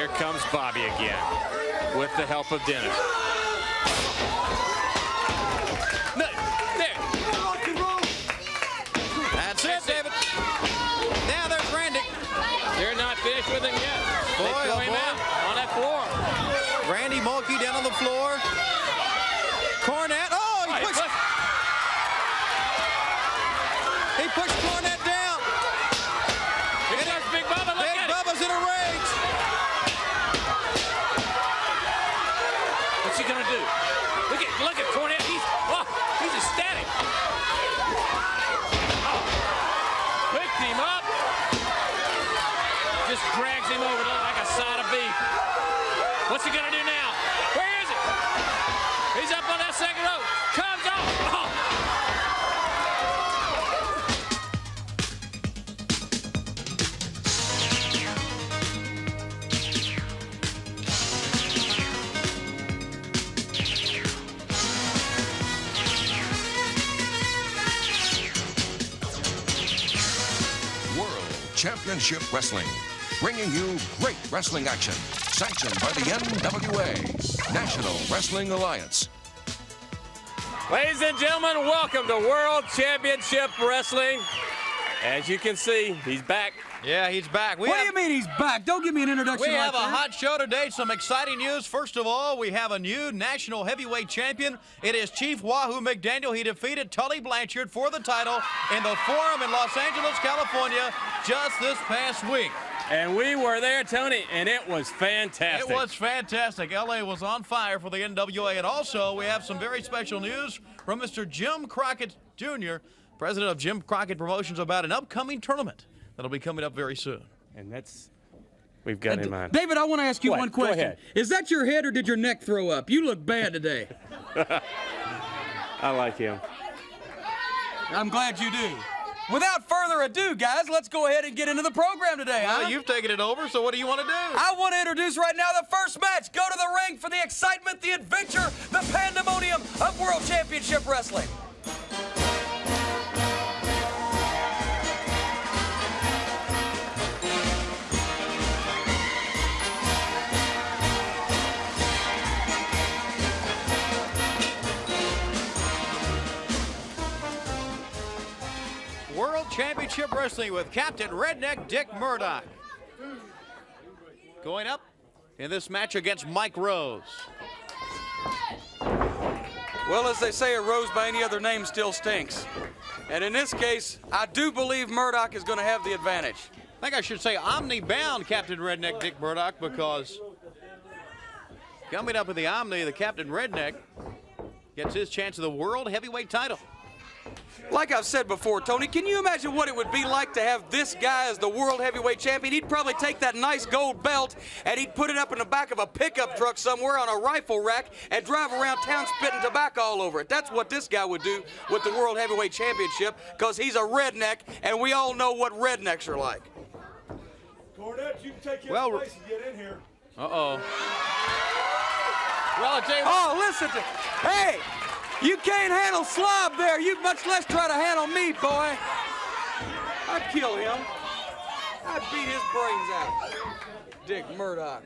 here comes Bobby again with the help of Dennis. No, there. That's it, David. Now there's Randy. They're not finished with him yet. Boy, they throw him out on that floor. Randy Mulkey down on the floor. Cornette. Oh, he pushed Cornette down. Here comes Big Bubba. Look Big at Bubba's in a rage. What's he gonna do? Look at Cornette. He's ecstatic. Oh, picked him up. Just drags him over like a side of beef. What's he gonna do now? Where is it? He's up on that second rope. Comes off. Oh. Championship Wrestling, bringing you great wrestling action, sanctioned by the NWA, National Wrestling Alliance. Ladies and gentlemen, welcome to World Championship Wrestling. As you can see, he's back. Yeah, he's back. What do you mean he's back? Don't give me an introduction. We have like a hot show today. Some exciting news. First of all, we have a new national heavyweight champion. It is Chief Wahoo McDaniel. He defeated Tully Blanchard for the title in the Forum in Los Angeles, California, just this past week. And we were there, Tony, and it was fantastic. It was fantastic. LA was on fire for the NWA. And also, we have some very special news from Mr. Jim Crockett Jr., president of Jim Crockett Promotions, about an upcoming tournament that'll be coming up very soon. And we've got in mind. David, I want to ask you one question. Go ahead. Is that your head or did your neck throw up? You look bad today. I like him. I'm glad you do. Without further ado, guys, let's go ahead and get into the program today. Well, you've taken it over, so what do you want to do? I want to introduce right now the first match. Go to the ring for the excitement, the adventure, the pandemonium of World Championship Wrestling. World Championship Wrestling with Captain Redneck Dick Murdoch. Going up in this match against Mike Rose. Well, as they say, a rose by any other name still stinks. And in this case, I do believe Murdoch is going to have the advantage. I think I should say Omni-bound Captain Redneck Dick Murdoch, because coming up in the Omni, the Captain Redneck gets his chance of the World Heavyweight title. Like I've said before, Tony, can you imagine what it would be like to have this guy as the World Heavyweight Champion? He'd probably take that nice gold belt and he'd put it up in the back of a pickup truck somewhere on a rifle rack and drive around town spitting tobacco all over it. That's what this guy would do with the World Heavyweight Championship, because he's a redneck, and we all know what rednecks are like. Cornette, you can take his place and get in here. Uh-oh. Well, I'll tell you what. Oh, listen to, hey! You can't handle slob there. You much less try to handle me, boy. I'd kill him. I'd beat his brains out. Dick Murdoch.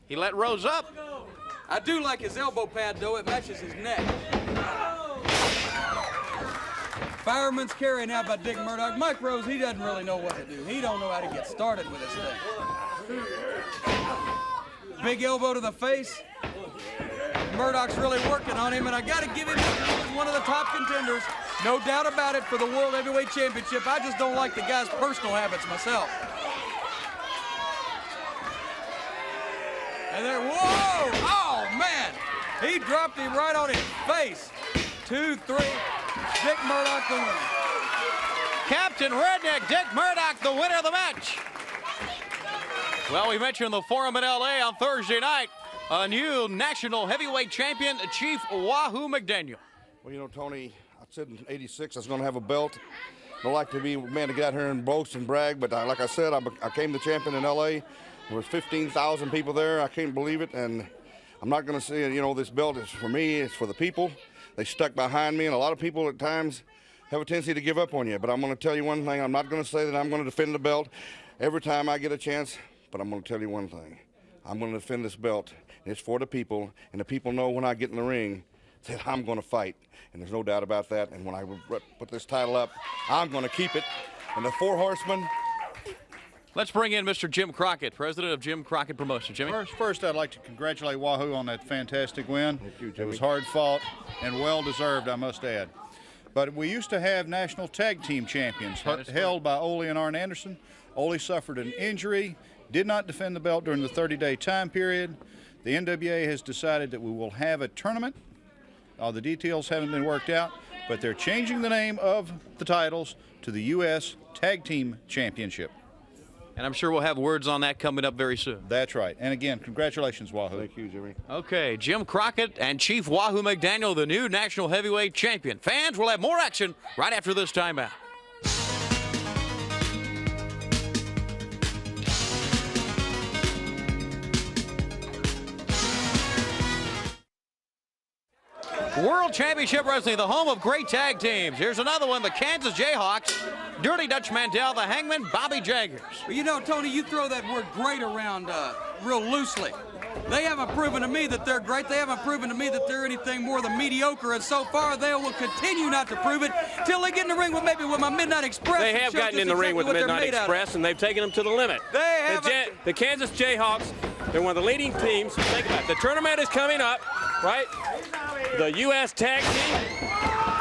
He let Rose up. I do like his elbow pad, though. It matches his neck. Fireman's carry now by Dick Murdoch. Mike Rose, he doesn't really know what to do. He don't know how to get started with this thing. Big elbow to the face. Murdoch's really working on him, and I got to give him one of the top contenders. No doubt about it for the World Heavyweight Championship. I just don't like the guy's personal habits myself. And there, whoa! Oh, man! He dropped him right on his face. 2, 3. Dick Murdoch the winner. Captain Redneck Dick Murdoch, the winner of the match. Well, we mentioned the Forum in LA on Thursday night. A new national heavyweight champion, Chief Wahoo McDaniel. Well, you know, Tony, I said in '86 I was going to have a belt. I like to be a man to get out here and boast and brag, but like I said, I came the champion in LA. There was 15,000 people there. I can't believe it, and I'm not going to say, you know, this belt is for me. It's for the people. They stuck behind me, and a lot of people at times have a tendency to give up on you. But I'm going to tell you one thing. I'm not going to say that I'm going to defend the belt every time I get a chance, but I'm going to tell you one thing. I'm going to defend this belt. It's for the people, and the people know when I get in the ring that I'm going to fight, and there's no doubt about that. And when I put this title up, I'm going to keep it. And the Four Horsemen. Let's bring in Mr. Jim Crockett, president of Jim Crockett Promotions. Jimmy? First, I'd like to congratulate Wahoo on that fantastic win. Thank you, It Jimmy. was hard fought and well deserved, I must add. But we used to have national tag team champions held by Ole and Arn Anderson. Ole suffered an injury, did not defend the belt during the 30-day time period. The NWA has decided that we will have a tournament. The details haven't been worked out, but they're changing the name of the titles to the U.S. Tag Team Championship. And I'm sure we'll have words on that coming up very soon. That's right. And again, congratulations, Wahoo. Thank you, Jimmy. Okay, Jim Crockett and Chief Wahoo McDaniel, the new national heavyweight champion. Fans, will have more action right after this timeout. World Championship Wrestling, the home of great tag teams. Here's another one, the Kansas Jayhawks, Dirty Dutch Mandel, the Hangman, Bobby Jaggers. Well, you know, Tony, you throw that word great around real loosely. They haven't proven to me that they're great. They haven't proven to me that they're anything more than mediocre, and so far they will continue not to prove it till they get in the ring with maybe with my Midnight Express. They have gotten in the ring with the Midnight Express, and they've taken them to the limit. They have the Kansas Jayhawks, they're one of the leading teams. Think about it. The tournament is coming up, right? The U.S. Tag Team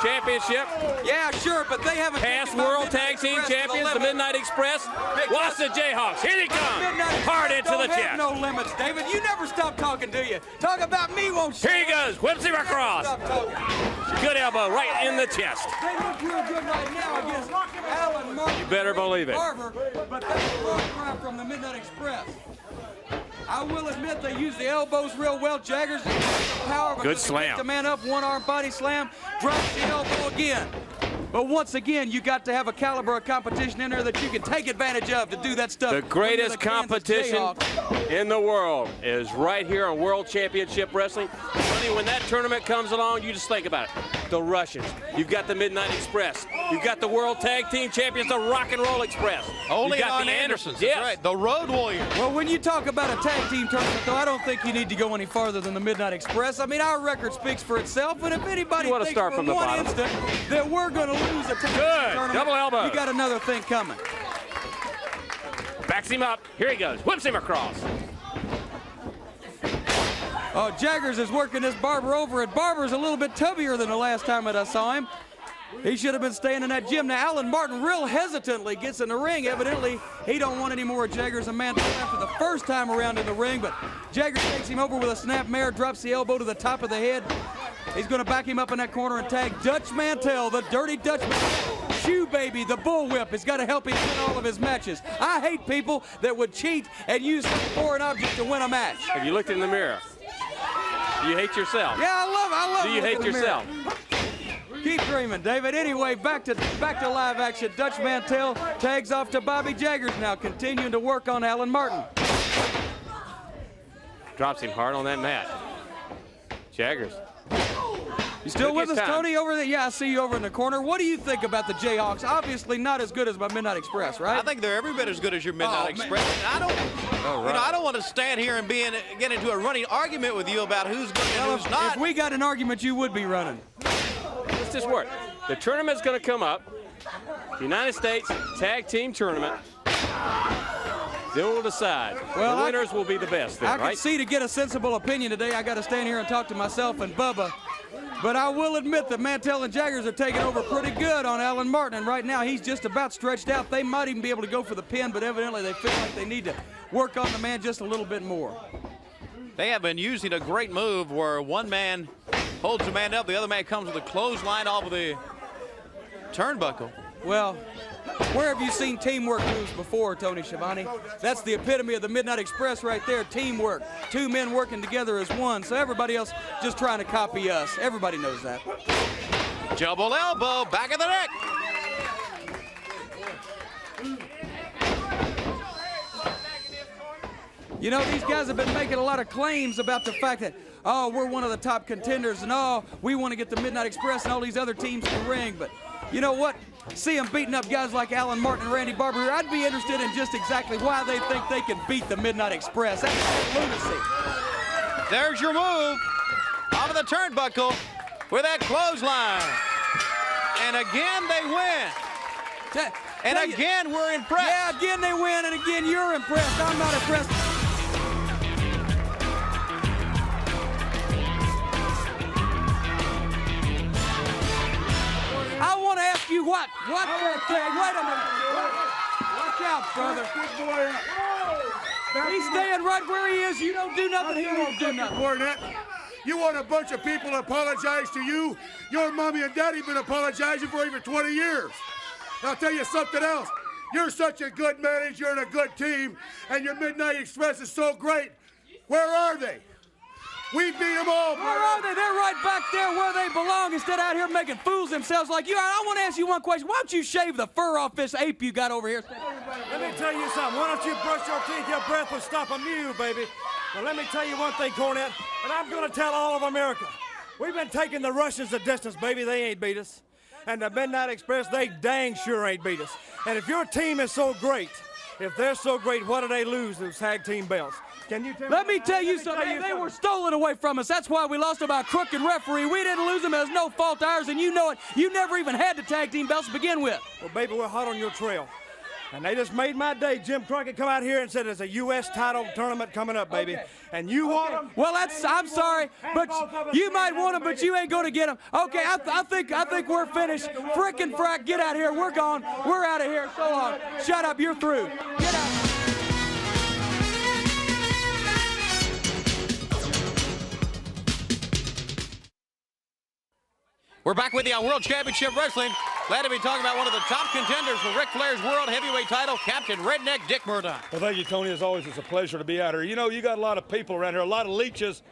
Championship. Yeah, sure, but they haven't. Past World Tag Team Champions, the Midnight Express. Watch the Jayhawks. Here they come. Hard into the chest. No limits, David. You never stop talking, do you? Talk about me, won't you? Here he goes. Whips him across. Good elbow right in the chest. They look real good right now against Alan Martin. You better believe it. Barber, but that's a long cry from the Midnight Express. I will admit they use the elbows real well. Jaggers power. Good slam. The man up, one arm body slam, drops the elbow again. But once again, you got to have a caliber of competition in there that you can take advantage of to do that stuff. The greatest competition in the world is right here on World Championship Wrestling. Honey, when that tournament comes along, you just think about it. The Russians. You've got the Midnight Express. You've got the World Tag Team Champions, the Rock and Roll Express. Ole You've got and the Andersons. Yes. That's right. The Road Warriors. Well, when you talk about a tag team tournament, though, I don't think you need to go any farther than the Midnight Express. I mean, our record speaks for itself, but if anybody You wanna thinks start for from the one bottom. instant that we're going to lose a tag team tournament, Double elbow. you got another thing coming. Backs him up. Here he goes. Whips him across. Oh, Jaggers is working this Barber over, and Barber's a little bit tubbier than the last time that I saw him. He should have been staying in that gym. Now, Alan Martin real hesitantly gets in the ring. Evidently, he don't want any more of Jaggers and Mandel after the first time around in the ring, but Jaggers takes him over with a snap mare, drops the elbow to the top of the head. He's going to back him up in that corner and tag Dutch Mantell, the Dirty Dutch Mantell. Shoe Baby, the bullwhip, has got to help him win all of his matches. I hate people that would cheat and use some foreign object to win a match. Have you looked in the mirror? Do you hate yourself? Yeah, I love Do you hate looking in the mirror. yourself? Keep dreaming, David. Anyway, back to live action. Dutch Mantell tags off to Bobby Jaggers now, continuing to work on Alan Martin. Drops him hard on that mat. Jaggers. You still with us, Time. Tony? Over there? Yeah, I see you over in the corner. What do you think about the Jayhawks? Obviously not as good as my Midnight Express, right? I think they're every bit as good as your Midnight Oh, Express. I don't, you know, I don't want to stand here and get into a running argument with you about who's good and who's not. If we got an argument, you would be running. Let's just work. The tournament's going to come up. The United States Tag Team Tournament. Then we'll decide. Well, the winners will be the best then, I right? can see to get a sensible opinion today, I got to stand here and talk to myself and Bubba. But I will admit that Mantell and Jaggers are taking over pretty good on Alan Martin, and right now he's just about stretched out. They might even be able to go for the pin, but evidently they feel like they need to work on the man just a little bit more. They have been using a great move where one man holds the man up, the other man comes with a clothesline off of the turnbuckle. Well, where have you seen teamwork moves before, Tony Schiavone? That's the epitome of the Midnight Express right there, teamwork. Two men working together as one, so everybody else just trying to copy us. Everybody knows that. Double elbow, back of the neck. You know, these guys have been making a lot of claims about the fact that, oh, we're one of the top contenders, and oh, we want to get the Midnight Express and all these other teams in the ring. But you know what? See them beating up guys like Alan Martin and Randy Barber here. I'd be interested in just exactly why they think they can beat the Midnight Express. That's lunacy. There's your move. Out of the turnbuckle with that clothesline. And again, they win. And again, we're impressed. Yeah, again they win, and again you're impressed. I'm not impressed. I want to ask you what? Wait a minute. Watch out, brother. He's staying right where he is. You don't do nothing, he won't do nothing. Cornette, you want a bunch of people to apologize to you? Your mommy and daddy been apologizing for you for 20 years. I'll tell you something else. You're such a good manager and a good team, and your Midnight Express is so great. Where are they? We beat them all. Where are they? They're right back there where they belong instead of out here making fools themselves like you. I want to ask you one question. Why don't you shave the fur off this ape you got over here? Let me tell you something. Why don't you brush your teeth? Your breath will stop a mew, baby. But let me tell you one thing, Cornette, and I'm going to tell all of America. We've been taking the Russians a distance, baby. They ain't beat us. And the Midnight Express, they dang sure ain't beat us. And if your team is so great, if they're so great, what do they lose those tag team belts? Can you tell me? Let me tell you something. They were stolen away from us. That's why we lost by a crooked referee. We didn't lose them. It was no fault of ours, and you know it. You never even had the tag team belts to begin with. Well, baby, we're hot on your trail. And they just made my day. Jim Crockett come out here and said there's a U.S. title tournament coming up, baby. Okay. And you want them? Well, I'm sorry, but you might want them, but you ain't going to get them. Okay, I think we're finished. Frickin' frack, get out of here. We're gone. We're out of here. So long. Shut up. You're through. Get out. We're back with you on World Championship Wrestling. Glad to be talking about one of the top contenders for Ric Flair's World Heavyweight title, Captain Redneck Dick Murdoch. Well, thank you, Tony. As always, it's a pleasure to be out here. You know, you got a lot of people around here, a lot of leeches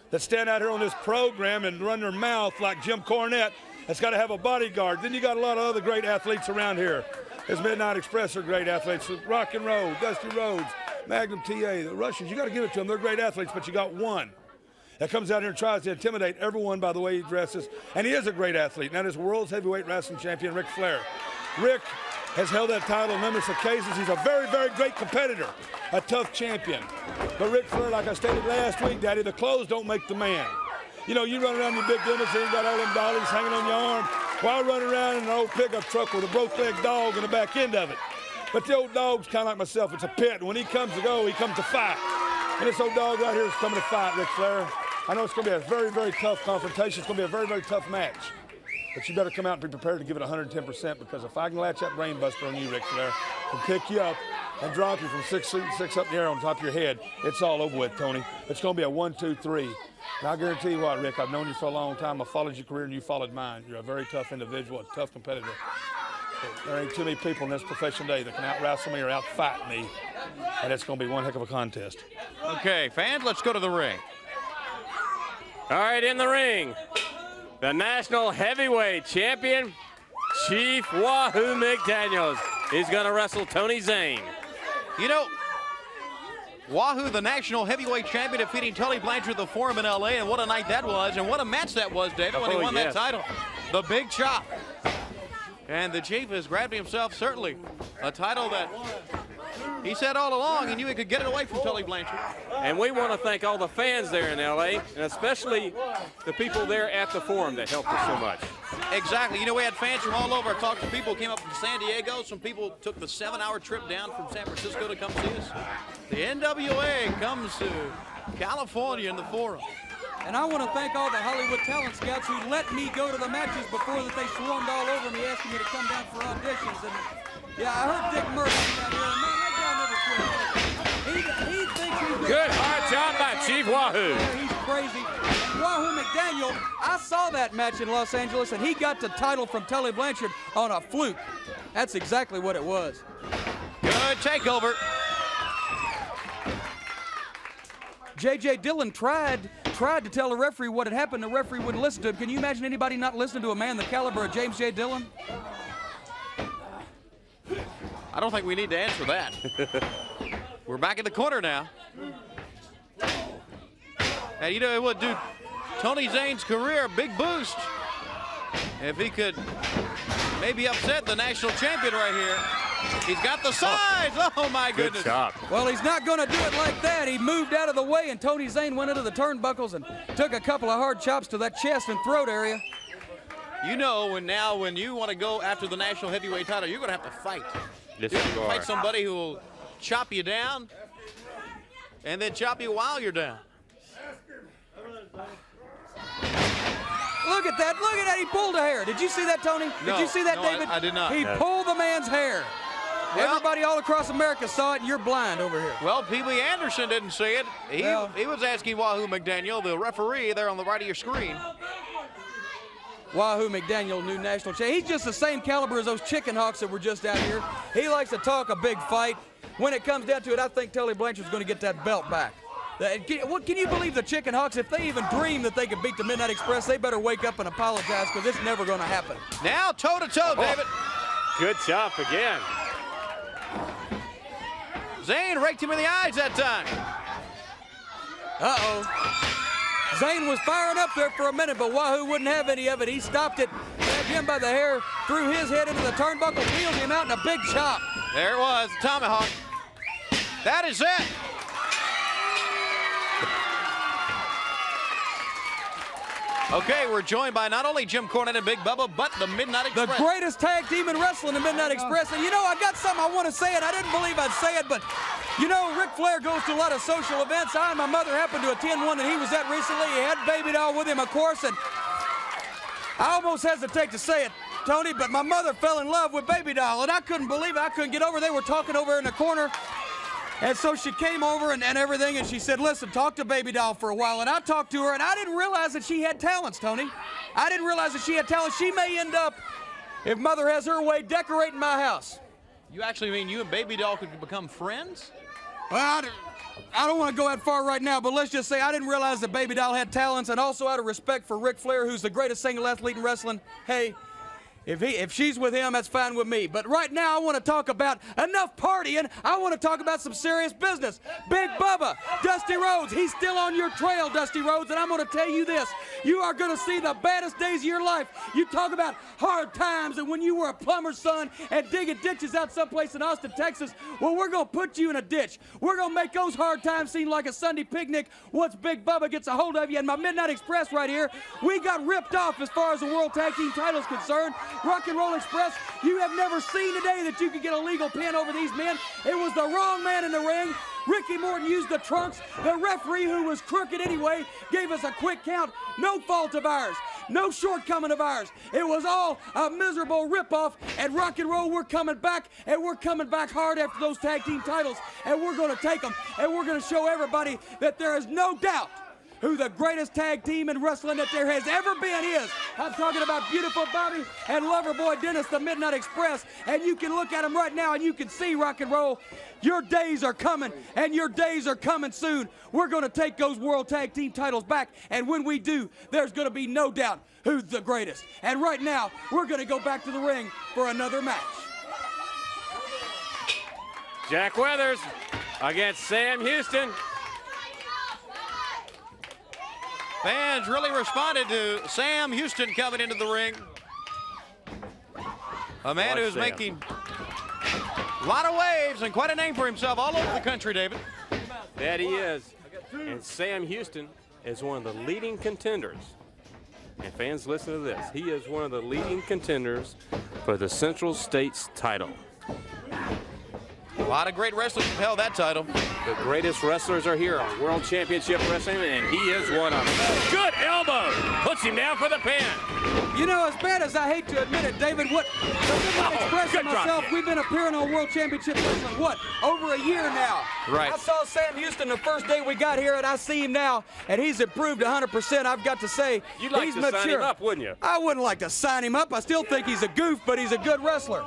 that stand out here on this program and run their mouth like Jim Cornette. That's got to have a bodyguard. Then you got a lot of other great athletes around here. His Midnight Express are great athletes. Rock and Roll, Dusty Rhodes, Magnum TA, the Russians. You got to give it to them. They're great athletes, but you got one that comes out here and tries to intimidate everyone by the way he dresses. And he is a great athlete, and that is World's Heavyweight Wrestling Champion Ric Flair. Rick has held that title on numerous occasions. He's a very, very great competitor, a tough champion. But Ric Flair, like I stated last week, Daddy, the clothes don't make the man. You know, you run around in your big limousine, got all them dollies hanging on your arm, while running around in an old pickup truck with a broke-leg dog in the back end of it. But the old dog's kind of like myself. It's a pit. And when he comes to go, he comes to fight. And this old dog right here is coming to fight, Ric Flair. I know it's going to be a very, very tough confrontation. It's going to be a very, very tough match. But you better come out and be prepared to give it 110%, because if I can latch that brain buster on you, Ric Flair, and pick you up and drop you from 6 feet 6 up in the air on top of your head, it's all over with, Tony. It's going to be a 1, 2, 3. And I guarantee you what, Rick, I've known you for a long time. I followed your career and you followed mine. You're a very tough individual, a tough competitor. But there ain't too many people in this profession today that can out-wrestle me or out-fight me. And it's going to be one heck of a contest. Okay, fans, let's go to the ring. All right, in the ring, the National Heavyweight Champion, Chief Wahoo McDaniel. He's going to wrestle Tony Zane. You know, Wahoo, the National Heavyweight Champion, defeating Tully Blanchard, the Forum in L.A., and what a night that was, and what a match that was, David, when he won that title. The big chop. And the Chief has grabbed himself, certainly, a title that he said all along he knew he could get it away from Tully Blanchard. And we want to thank all the fans there in L.A., and especially the people there at the Forum that helped us so much. Exactly. You know, we had fans from all over. I talked to people who came up from San Diego. Some people took the 7-hour trip down from San Francisco to come see us. The NWA comes to California in the Forum. And I want to thank all the Hollywood talent scouts who let me go to the matches before that they swarmed all over me asking me to come down for auditions. And yeah, I heard Dick Murdoch down here, and man, that guy never quit. He thinks he's good hard job by Chief Wahoo. Yeah, he's crazy. And Wahoo McDaniel, I saw that match in Los Angeles, and he got the title from Tully Blanchard on a fluke. That's exactly what it was. Good takeover. J.J. Dillon tried to tell the referee what had happened. The referee wouldn't listen to him. Can you imagine anybody not listening to a man the caliber of James J. Dillon? I don't think we need to answer that. We're back in the corner now. And you know, it would do Tony Zane's career a big boost if he could maybe upset the national champion right here. He's got the sides. Oh, my goodness. Good job. Well, he's not going to do it like that. He moved out of the way, and Tony Zane went into the turnbuckles and took a couple of hard chops to that chest and throat area. You know, when you want to go after the national heavyweight title, you're going to have to fight. Yes, You have you to fight are. somebody who will chop you down and then chop you while you're down. Look at that. Look at that. He pulled a hair. Did you see that, Tony? No, did you see that, no, David? I did not. He No. pulled the man's hair. Well- Everybody all across America saw it, and you're blind over here. Well, Pee-wee Anderson didn't see it. He was asking Wahoo McDaniel, the referee, there on the right of your screen. Wahoo McDaniel, new national champion. He's just the same caliber as those chicken hawks that were just out here. He likes to talk a big fight. When it comes down to it, I think Tully Blanchard's going to get that belt back. Can you believe the Chicken Hawks? If they even dream that they could beat the Midnight Express, they better wake up and apologize, because it's never going to happen. Now toe-to-toe, David. Good chop again. Zane raked him in the eyes that time. Uh-oh. Zane was firing up there for a minute, but Wahoo wouldn't have any of it. He stopped it, grabbed him by the hair, threw his head into the turnbuckle, wheeled him out in a big chop. There it was, the tomahawk. That is it. Okay, we're joined by not only Jim Cornette and Big Bubba, but the Midnight The Express. greatest tag team in wrestling, the Midnight Express. And you know, I got something I want to say, and I didn't believe I'd say it, but you know, Ric Flair goes to a lot of social events. I and my mother happened to attend one that he was at recently. He had Baby Doll with him, of course, and I almost hesitate to say it, Tony, but my mother fell in love with Baby Doll, and I couldn't believe it. I couldn't get over it. They were talking over in the corner. And so she came over and everything, and she said, listen, talk to Baby Doll for a while. And I talked to her, and I didn't realize that she had talents, Tony. I didn't realize that she had talents. She may end up, if Mother has her way, decorating my house. You actually mean you and Baby Doll could become friends? Well, I don't want to go that far right now, but let's just say I didn't realize that Baby Doll had talents, and also out of respect for Ric Flair, who's the greatest single athlete in wrestling, hey, if she's with him, that's fine with me. But right now, I want to talk about enough partying. I want to talk about some serious business. Big Bubba, Dusty Rhodes, he's still on your trail, Dusty Rhodes, and I'm going to tell you this. You are going to see the baddest days of your life. You talk about hard times and when you were a plumber's son and digging ditches out someplace in Austin, Texas. Well, we're going to put you in a ditch. We're going to make those hard times seem like a Sunday picnic once Big Bubba gets a hold of you. And my Midnight Express right here, we got ripped off as far as the World Tag Team title is concerned. Rock and Roll Express, you have never seen today that you could get a legal pin over these men. It was the wrong man in the ring. Ricky Morton used the trunks. The referee, who was crooked anyway, gave us a quick count. No fault of ours. No shortcoming of ours. It was all a miserable ripoff. And Rock and Roll, we're coming back, and we're coming back hard after those tag team titles. And we're going to take them, and we're going to show everybody that there is no doubt who the greatest tag team in wrestling that there has ever been is. I'm talking about Beautiful Bobby and Loverboy Dennis, the Midnight Express. And you can look at them right now and you can see, Rock and Roll, your days are coming, and your days are coming soon. We're going to take those World Tag Team titles back, and when we do, there's going to be no doubt who's the greatest. And right now, we're going to go back to the ring for another match. Jack Weathers against Sam Houston. Fans really responded to Sam Houston coming into the ring. A man who's making a lot of waves and quite a name for himself all over the country, David. That he is. And Sam Houston is one of the leading contenders. And fans, listen to this. He is one of the leading contenders for the Central States title. A lot of great wrestlers have held that title. The greatest wrestlers are here on World Championship Wrestling, and he is one of them. Good elbow. Puts him down for the pin. You know, as bad as I hate to admit it, David, what the Midnight Express and myself, we've been appearing on World Championship Wrestling, what, over a year now. Right. I saw Sam Houston the first day we got here, and I see him now, and he's improved 100%. I've got to say, You'd like he's to mature. sign him up, wouldn't you? I wouldn't like to sign him up. I still think he's a goof, but he's a good wrestler.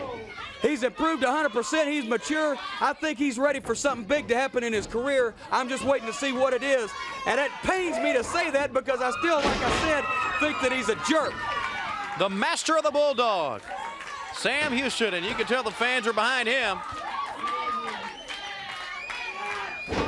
He's improved 100%. He's mature. I think he's ready for something big to happen in his career. I'm just waiting to see what it is. And it pains me to say that because I still, like I said, think that he's a jerk. The master of the Bulldog, Sam Houston, and you can tell the fans are behind him.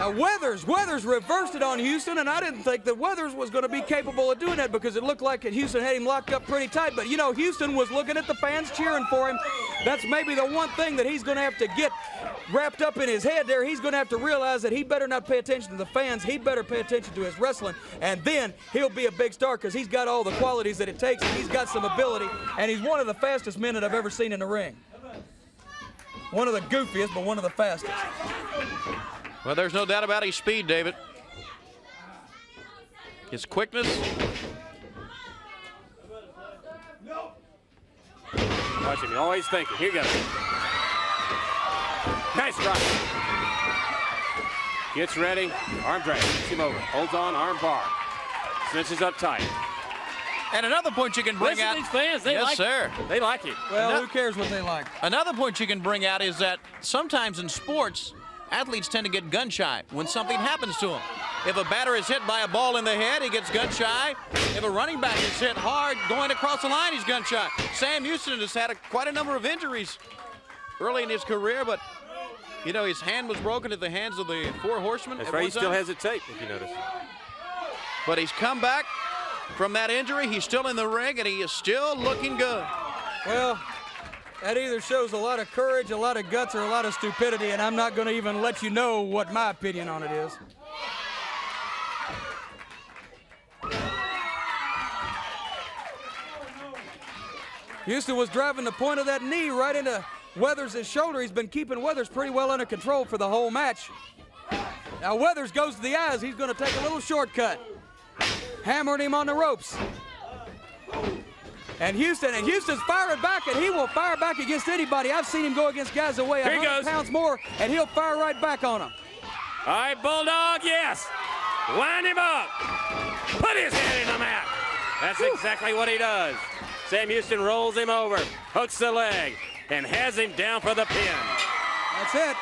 Now Weathers reversed it on Houston, and I didn't think that Weathers was going to be capable of doing that because it looked like Houston had him locked up pretty tight. But, you know, Houston was looking at the fans cheering for him. That's maybe the one thing that he's going to have to get wrapped up in his head there. He's going to have to realize that he better not pay attention to the fans. He better pay attention to his wrestling, and then he'll be a big star because he's got all the qualities that it takes, and he's got some ability, and he's one of the fastest men that I've ever seen in the ring. One of the goofiest, but one of the fastest. Well, there's no doubt about his speed, David. His quickness. Watch him, always thinking. Here goes. Nice drop. Gets ready. Arm drag. Gets him over. Holds on. Arm bar. Cinches up tight. And another point you can bring Listen out. to these fans. They yes, like sir. it. They like it. Well, who cares what they like? Another point you can bring out is that sometimes in sports, athletes tend to get gun shy when something happens to them. If a batter is hit by a ball in the head, he gets gun shy. If a running back is hit hard going across the line, he's gun shy. Sam Houston has had quite a number of injuries early in his career, but you know, his hand was broken at the hands of the Four Horsemen. That's right, he still has it taped, if you notice. But he's come back from that injury. He's still in the ring, and he is still looking good. Well, that either shows a lot of courage, a lot of guts, or a lot of stupidity, and I'm not going to even let you know what my opinion on it is. Houston was driving the point of that knee right into Weathers' shoulder. He's been keeping Weathers pretty well under control for the whole match. Now Weathers goes to the eyes. He's going to take a little shortcut. Hammering him on the ropes. And Houston's firing back, and he will fire back against anybody. I've seen him go against guys that weigh 100 pounds more, and he'll fire right back on them. All right, Bulldog, yes. Line him up. Put his head in the mat. That's exactly what he does. Sam Houston rolls him over, hooks the leg, and has him down for the pin. That's it.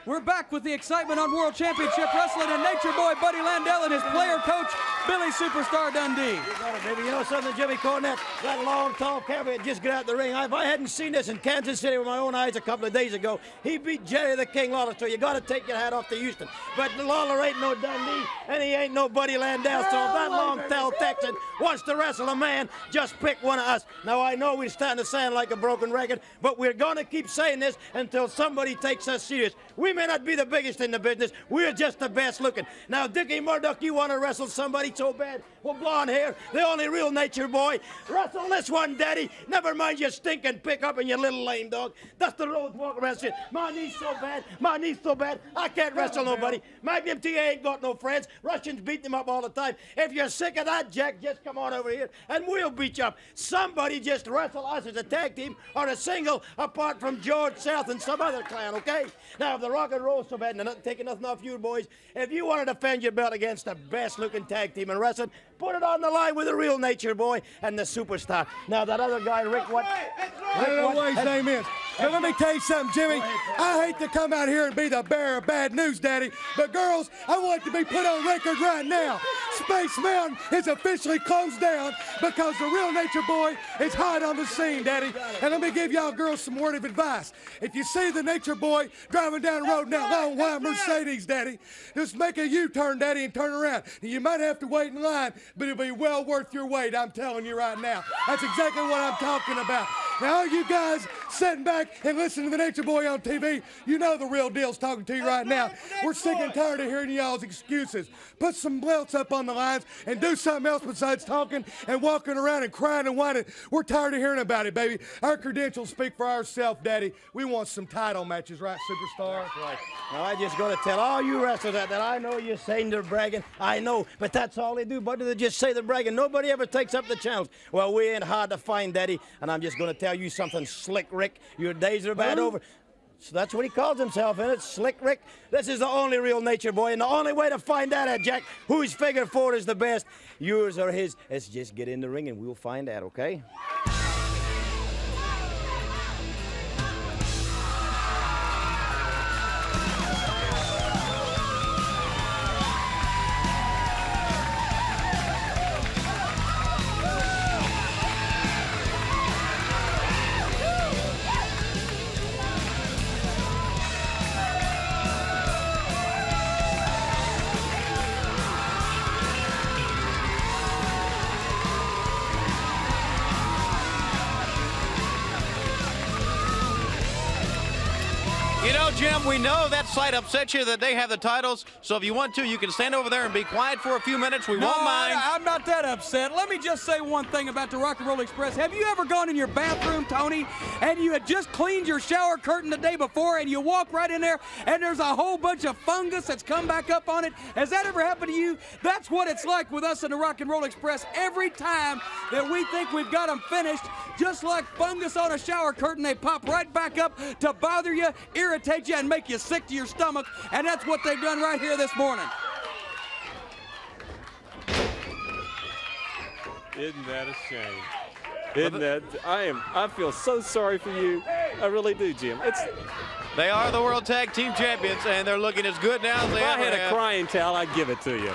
We're back with the excitement on World Championship Wrestling, and Nature Boy Buddy Landell and his player coach, Billy Superstar Dundee. You got it, baby. You know something, Jimmy Cornette? That long, tall caveat just got out the ring. If I hadn't seen this in Kansas City with my own eyes a couple of days ago, he beat Jerry the King Lawler. So you got to take your hat off to Houston. But Lawler ain't no Dundee, and he ain't no Buddy Landell. So if that long, tall Texan wants to wrestle a man, just pick one of us. Now, I know we're starting to sound like a broken record, but we're going to keep saying this until somebody takes us serious. We may not be the biggest in the business. We're just the best looking. Now, Dickie Murdoch, you want to wrestle somebody so bad with blonde hair, the only real Nature Boy? Wrestle this one, Daddy. Never mind your stinking pickup and your little lame dog. Dusty Rhodes walking around saying, my knee's so bad, my knee's so bad, I can't wrestle nobody. Magnum TA ain't got no friends. Russians beat them up all the time. If you're sick of that, Jack, just come on over here and we'll beat you up. Somebody just wrestle us as a tag team or a single apart from George South and some other clown, okay? Now, if the rock and roll so bad, and I'm not taking nothing off you boys, if you want to defend your belt against the best looking tag team in wrestling, put it on the line with the real Nature Boy and the Superstar. Now, that other guy, Rick, what? I don't know what his name is. But let me tell you something, Jimmy. I hate to come out here and be the bearer of bad news, Daddy, but girls, I want it to be put on record right now. Space Mountain is officially closed down because the real Nature Boy is hot on the scene, Daddy. And let me give y'all girls some word of advice. If you see the Nature Boy driving down the road in that long white Mercedes, Daddy, just make a U-turn, Daddy, and turn around. You might have to wait in line, but it'll be well worth your wait, I'm telling you right now. That's exactly what I'm talking about. Now, all you guys sitting back and listening to the Nature Boy on TV, you know the real deal's talking to you right now. We're sick and tired of hearing y'all's excuses. Put some belts up on the lines and do something else besides talking and walking around and crying and whining. We're tired of hearing about it, baby. Our credentials speak for ourselves, Daddy. We want some title matches, right, Superstar? That's right. Now, I just got to tell all you wrestlers that I know you're saying they're bragging. I know, but that's all they do, buddy. They just say they're bragging. Nobody ever takes up the challenge. Well, we ain't hard to find, Daddy, and I'm just going to tell you something, Slick Rick. Your days are bad over. So that's what he calls himself, isn't it? Slick Rick. This is the only real Nature Boy, and the only way to find out, Jack, whose figure four is the best, yours or his, is just get in the ring and we'll find out, okay? You know, Jim, we know that slight upsets you that they have the titles, so if you want to, you can stand over there and be quiet for a few minutes. We won't mind. I'm not that upset. Let me just say one thing about the Rock and Roll Express. Have you ever gone in your bathroom, Tony, and you had just cleaned your shower curtain the day before, and you walk right in there, and there's a whole bunch of fungus that's come back up on it? Has that ever happened to you? That's what it's like with us in the Rock and Roll Express. Every time that we think we've got them finished, just like fungus on a shower curtain, they pop right back up to bother you, irritate you, and make you sick to your stomach, and that's what they've done right here this morning. Isn't that a shame? Isn't that? I feel so sorry for you. I really do, Jim. They are the World Tag Team Champions, and they're looking as good now as they ever If I had have. a crying towel, I'd give it to you.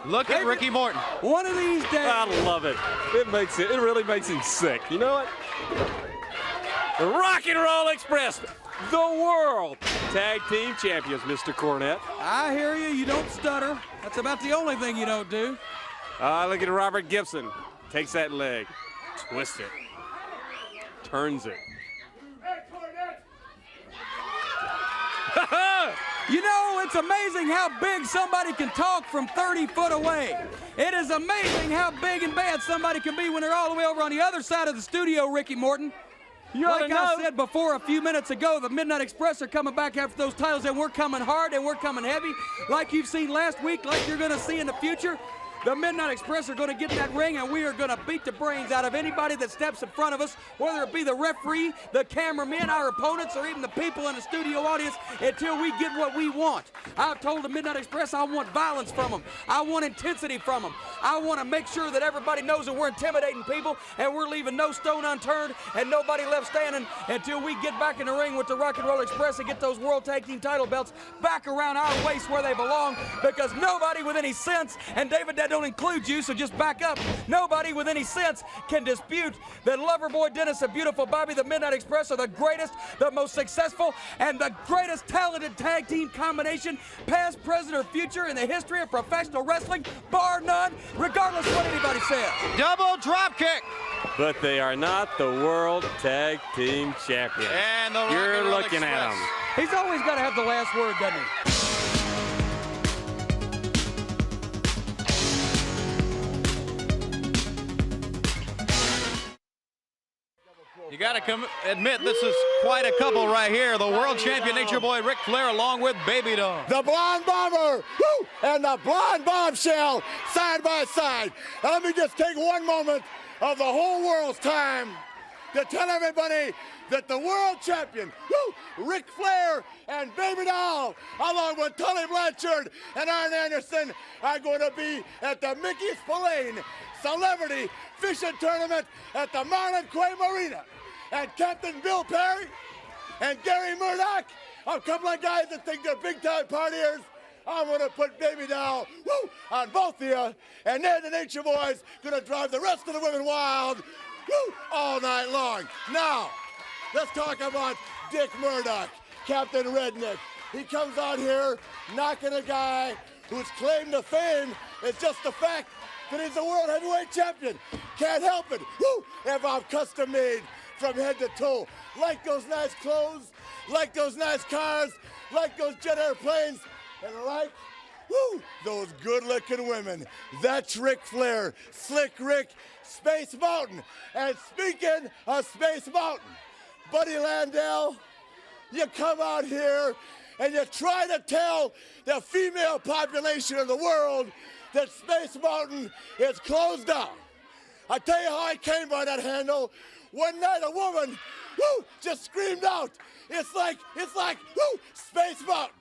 Look at Ricky Morton. One of these days. I love it. It really makes him sick. You know what? The Rock and Roll Express, the World Tag Team Champions, Mr. Cornette. I hear you. You don't stutter. That's about the only thing you don't do. Look at Robert Gibson. Takes that leg, twists it, turns it. You know, it's amazing how big somebody can talk from 30 foot away. It is amazing how big and bad somebody can be when they're all the way over on the other side of the studio, Ricky Morton. Like I said before a few minutes ago, the Midnight Express are coming back after those titles, and we're coming hard and we're coming heavy. Like you've seen last week, like you're going to see in the future. The Midnight Express are going to get in that ring, and we are going to beat the brains out of anybody that steps in front of us, whether it be the referee, the cameramen, our opponents, or even the people in the studio audience, until we get what we want. I've told the Midnight Express I want violence from them. I want intensity from them. I want to make sure that everybody knows that we're intimidating people, and we're leaving no stone unturned and nobody left standing until we get back in the ring with the Rock and Roll Express and get those World Tag Team title belts back around our waist where they belong, because nobody with any sense, and David, that don't include you, so just back up. Nobody with any sense can dispute that Loverboy Dennis and Beautiful Bobby, the Midnight Express, are the greatest, the most successful, and the greatest talented tag team combination, past, present, or future, in the history of professional wrestling, bar none, regardless of what anybody says. Double drop kick. But they are not the World Tag Team Champions. And the Rock You're and Roll looking at Express. them. He's always got to have the last word, doesn't he? You got to admit, this is quite a couple right here. The world champion, Nature Boy Ric Flair, along with Baby Doll. The Blonde Bomber, woo, and the Blonde Bombshell, side by side. Now let me just take one moment of the whole world's time to tell everybody that the world champion, woo, Ric Flair and Baby Doll, along with Tully Blanchard and Arn Anderson, are going to be at the Mickey Spillane Celebrity Fishing Tournament at the Marlon Quay Marina. And Captain Bill Perry and Gary Murdoch, a couple of guys that think they're big-time partiers. I'm going to put Baby Doll, woo, on both of you, and then the Nature Boys going to drive the rest of the women wild, woo, all night long. Now, let's talk about Dick Murdoch, Captain Redneck. He comes out here knocking a guy whose claim to fame is just the fact that he's the world heavyweight champion. Can't help it. Woo! If I'm custom made from head to toe. Like those nice clothes, like those nice cars, like those jet airplanes, and like, woo, those good-looking women. That's Ric Flair, Slick Rick, Space Mountain. And speaking of Space Mountain, Buddy Landell, you come out here and you try to tell the female population of the world that Space Mountain is closed down. I tell you how I came by that handle. One night a woman, woo, just screamed out, it's like, woo, Space Mountain.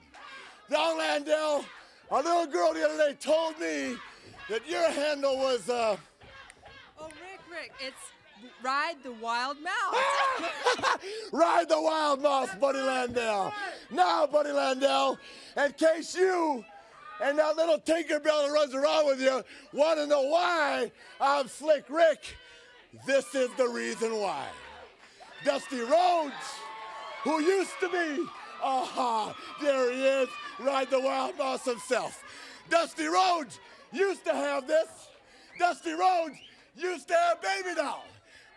Now, Landell, a little girl the other day told me that your handle was, Oh, Rick, it's Ride the Wild Mouse. Ride the Wild Mouse, Buddy Landell. Now, Buddy Landell, in case you and that little Tinkerbell that runs around with you want to know why I'm Slick Rick, this is the reason why. Dusty Rhodes, who used to be, there he is, Ride the Wild Mouse himself. Dusty Rhodes used to have this. Dusty Rhodes used to have Baby Doll.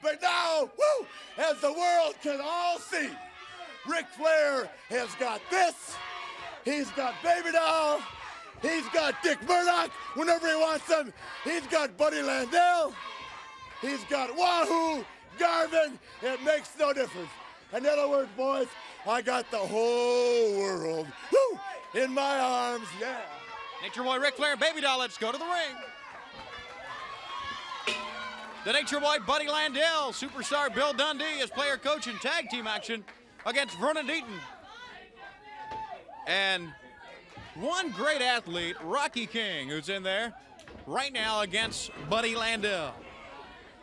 But now, woo, as the world can all see, Ric Flair has got this. He's got Baby Doll. He's got Dick Murdoch whenever he wants them. He's got Buddy Landell. He's got Wahoo, Garvin. It makes no difference. In other words, boys, I got the whole world in my arms, yeah. Nature Boy Ric Flair, Baby Doll, let's go to the ring. The Nature Boy Buddy Landell, Superstar Bill Dundee as player coach in tag team action against Vernon Deaton. And one great athlete, Rocky King, who's in there right now against Buddy Landell.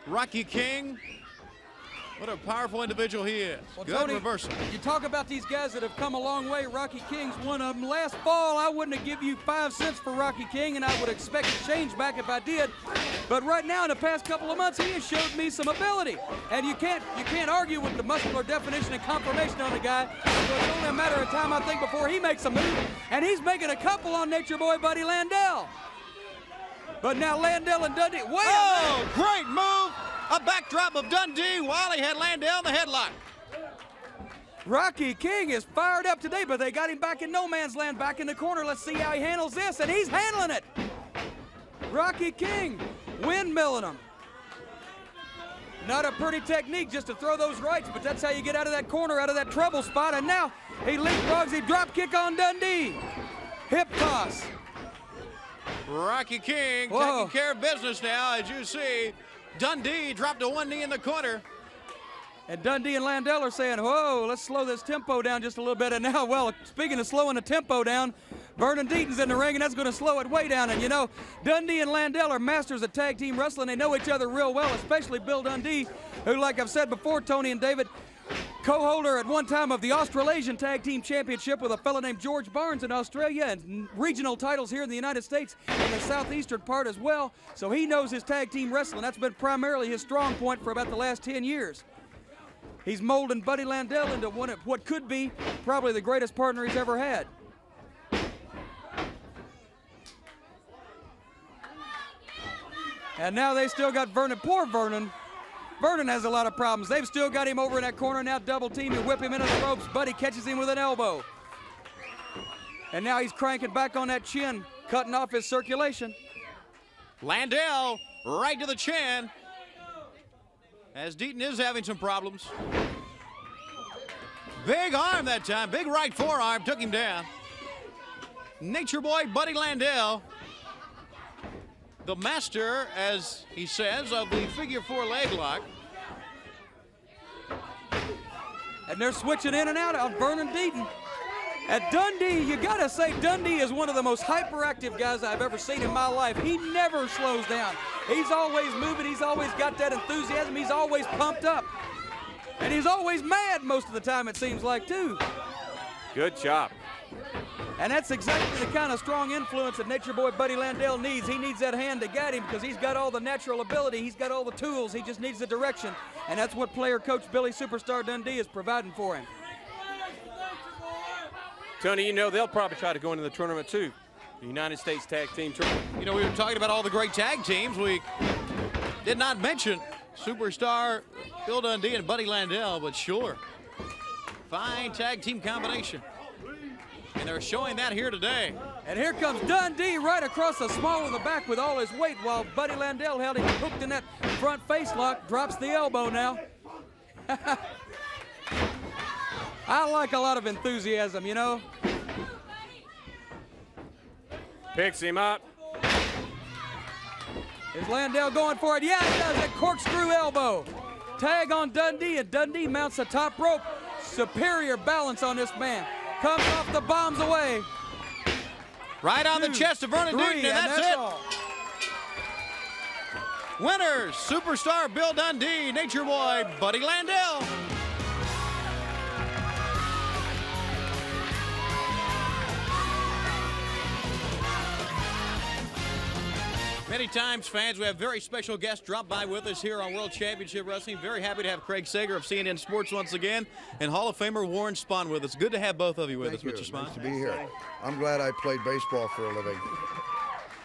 Rocky King, what a powerful individual he is. Well, Good Tony, reversal. You talk about these guys that have come a long way. Rocky King's one of them. Last fall, I wouldn't have given you 5 cents for Rocky King, and I would expect a change back if I did. But right now, in the past couple of months, he has showed me some ability. And you can't argue with the muscular definition and confirmation on the guy. So it's only a matter of time, I think, before he makes a move. And he's making a couple on Nature Boy Buddy Landell. But now Landell and Dundee, Great move! A backdrop of Dundee while he had Landell in the headlock. Rocky King is fired up today, but they got him back in no man's land, back in the corner. Let's see how he handles this, and he's handling it. Rocky King windmilling him. Not a pretty technique just to throw those rights, but that's how you get out of that corner, out of that trouble spot. And now he leapfrogs, he drop kick on Dundee. Hip toss. Rocky King taking care of business now, as you see. Dundee dropped to one knee in the corner. And Dundee and Landell are saying, whoa, let's slow this tempo down just a little bit. And now, well, speaking of slowing the tempo down, Vernon Deaton's in the ring, and that's going to slow it way down. And, you know, Dundee and Landell are masters of tag team wrestling. They know each other real well, especially Bill Dundee, who, like I've said before, Tony and David, co-holder at one time of the Australasian Tag Team Championship with a fellow named George Barnes in Australia, and regional titles here in the United States in the southeastern part as well. So he knows his tag team wrestling. That's been primarily his strong point for about the last 10 years. He's molding Buddy Landell into one of what could be probably the greatest partner he's ever had. And now they still got Vernon. Poor Vernon. Vernon has a lot of problems. They've still got him over in that corner now, double team and whip him into the ropes. Buddy catches him with an elbow. And now he's cranking back on that chin, cutting off his circulation. Landell right to the chin, as Deaton is having some problems. Big arm that time, big right forearm, took him down. Nature Boy Buddy Landell, the master, as he says, of the figure 4 leg lock. And they're switching in and out on Vernon Deaton. At Dundee, you gotta say Dundee is one of the most hyperactive guys I've ever seen in my life. He never slows down. He's always moving, he's always got that enthusiasm, he's always pumped up. And he's always mad most of the time, it seems like, too. Good job. And that's exactly the kind of strong influence that Nature Boy Buddy Landell needs. He needs that hand to guide him because he's got all the natural ability. He's got all the tools. He just needs the direction. And that's what player coach Billy Superstar Dundee is providing for him. Tony, you know, they'll probably try to go into the tournament too. The United States Tag Team Tournament. You know, we were talking about all the great tag teams. We did not mention Superstar Bill Dundee and Buddy Landell, but sure. Fine tag team combination. And they're showing that here today. And here comes Dundee right across the small of the back with all his weight while Buddy Landell held him hooked in that front face lock. Drops the elbow now. I like a lot of enthusiasm, you know. Picks him up. Is Landell going for it? Yeah, he does. That corkscrew elbow. Tag on Dundee, and Dundee mounts the top rope. Superior balance on this man. Comes off the bombs away. Right on the chest of Vernon Deaton, and that's it. All. Winners, Superstar Bill Dundee, Nature Boy Buddy Landell. Many times, fans, we have very special guests drop by with us here on World Championship Wrestling. Very happy to have Craig Sager of CNN Sports once again, and Hall of Famer Warren Spahn with us. Good to have both of you with us, Mr. Spahn. Nice to be here. I'm glad I played baseball for a living.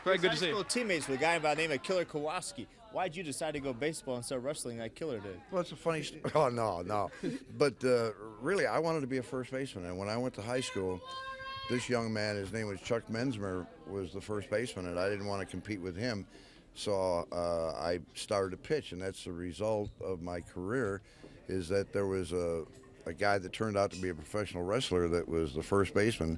Craig, good to see you. Teammates with a guy by the name of Killer Kowalski. Why'd you decide to go baseball instead of wrestling like Killer did? Well, it's a funny story. Oh, no. But really, I wanted to be a first baseman. And when I went to high school, this young man, his name was Chuck Mensmer, was the first baseman, and I didn't want to compete with him. So I started to pitch, and that's the result of my career, is that there was a guy that turned out to be a professional wrestler that was the first baseman.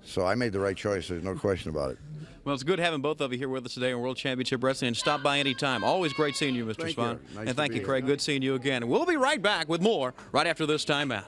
So I made the right choice. There's no question about it. Well, it's good having both of you here with us today on World Championship Wrestling, and stop by any time. Always great seeing you, Mr. Spahn. Nice and thank to you, be Craig. here. Good seeing you again. And we'll be right back with more right after this timeout.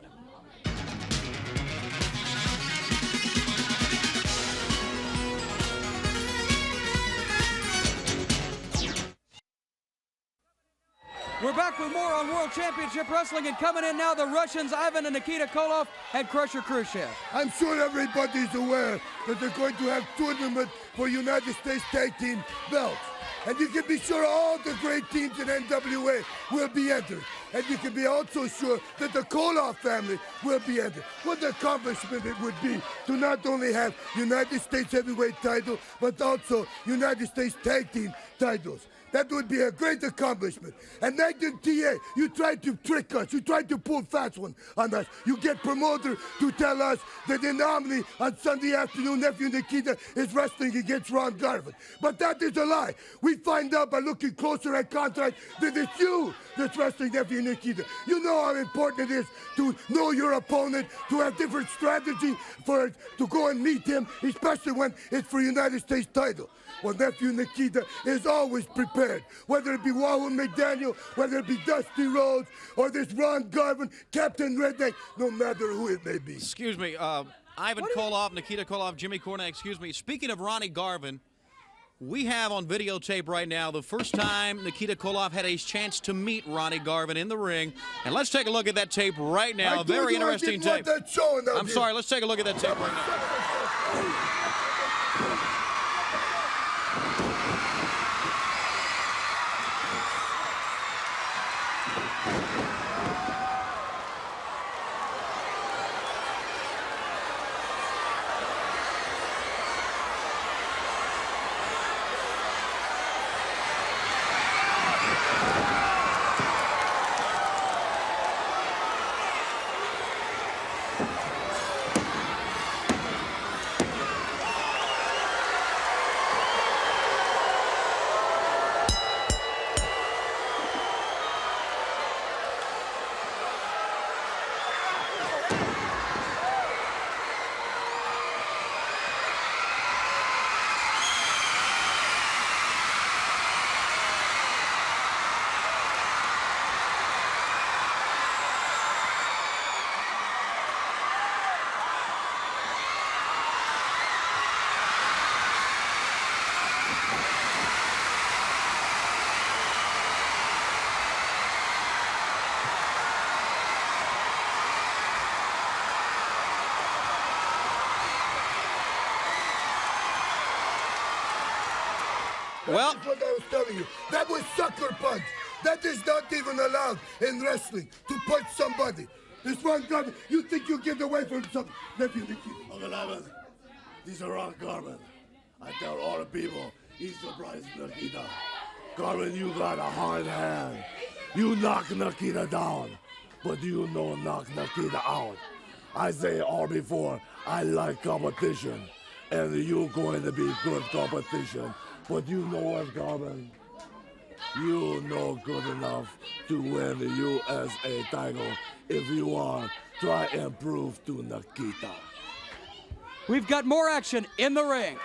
We're back with more on World Championship Wrestling, and coming in now, the Russians, Ivan and Nikita Koloff, and Crusher Khrushchev. I'm sure everybody's aware that they're going to have tournament for United States Tag Team belts. And you can be sure all the great teams in NWA will be entered. And you can be also sure that the Koloff family will be entered. What an accomplishment it would be to not only have United States Heavyweight title, but also United States Tag Team titles. That would be a great accomplishment. And Nathan TA, you tried to trick us. You tried to pull fast one on us. You get promoter to tell us that in Omni on Sunday afternoon, nephew Nikita is wrestling against Ron Garvin. But that is a lie. We find out by looking closer at contract that it's you that's wrestling nephew Nikita. You know how important it is to know your opponent, to have different strategy to go and meet him, especially when it's for United States title. Well, nephew Nikita is always prepared, whether it be Wahoo McDaniel, whether it be Dusty Rhodes, or this Ron Garvin, Captain Redneck, no matter who it may be. Excuse me, Ivan Koloff, Nikita Koloff, Jimmy Cornette, excuse me. Speaking of Ronnie Garvin, we have on videotape right now the first time Nikita Koloff had a chance to meet Ronnie Garvin in the ring. And let's take a look at that tape right now. A very interesting tape. I'm sorry, let's take a look at that tape right now. Well, that's what I was telling you. That was sucker punch. That is not even allowed in wrestling, to punch somebody. This Ron Garvin, you think you get away from something? Nephew Nikita. Uncle Ivan, this is Ron Garvin. I tell all the people, he's surprised Nikita. Garvin, you got a hard hand. You knock Nikita down, but you know knock Nikita out. I say all before, I like competition, and you going to be good competition. But you know what, Garvin? You know good enough to win the USA title. If you are, try and prove to Nikita. We've got more action in the ring.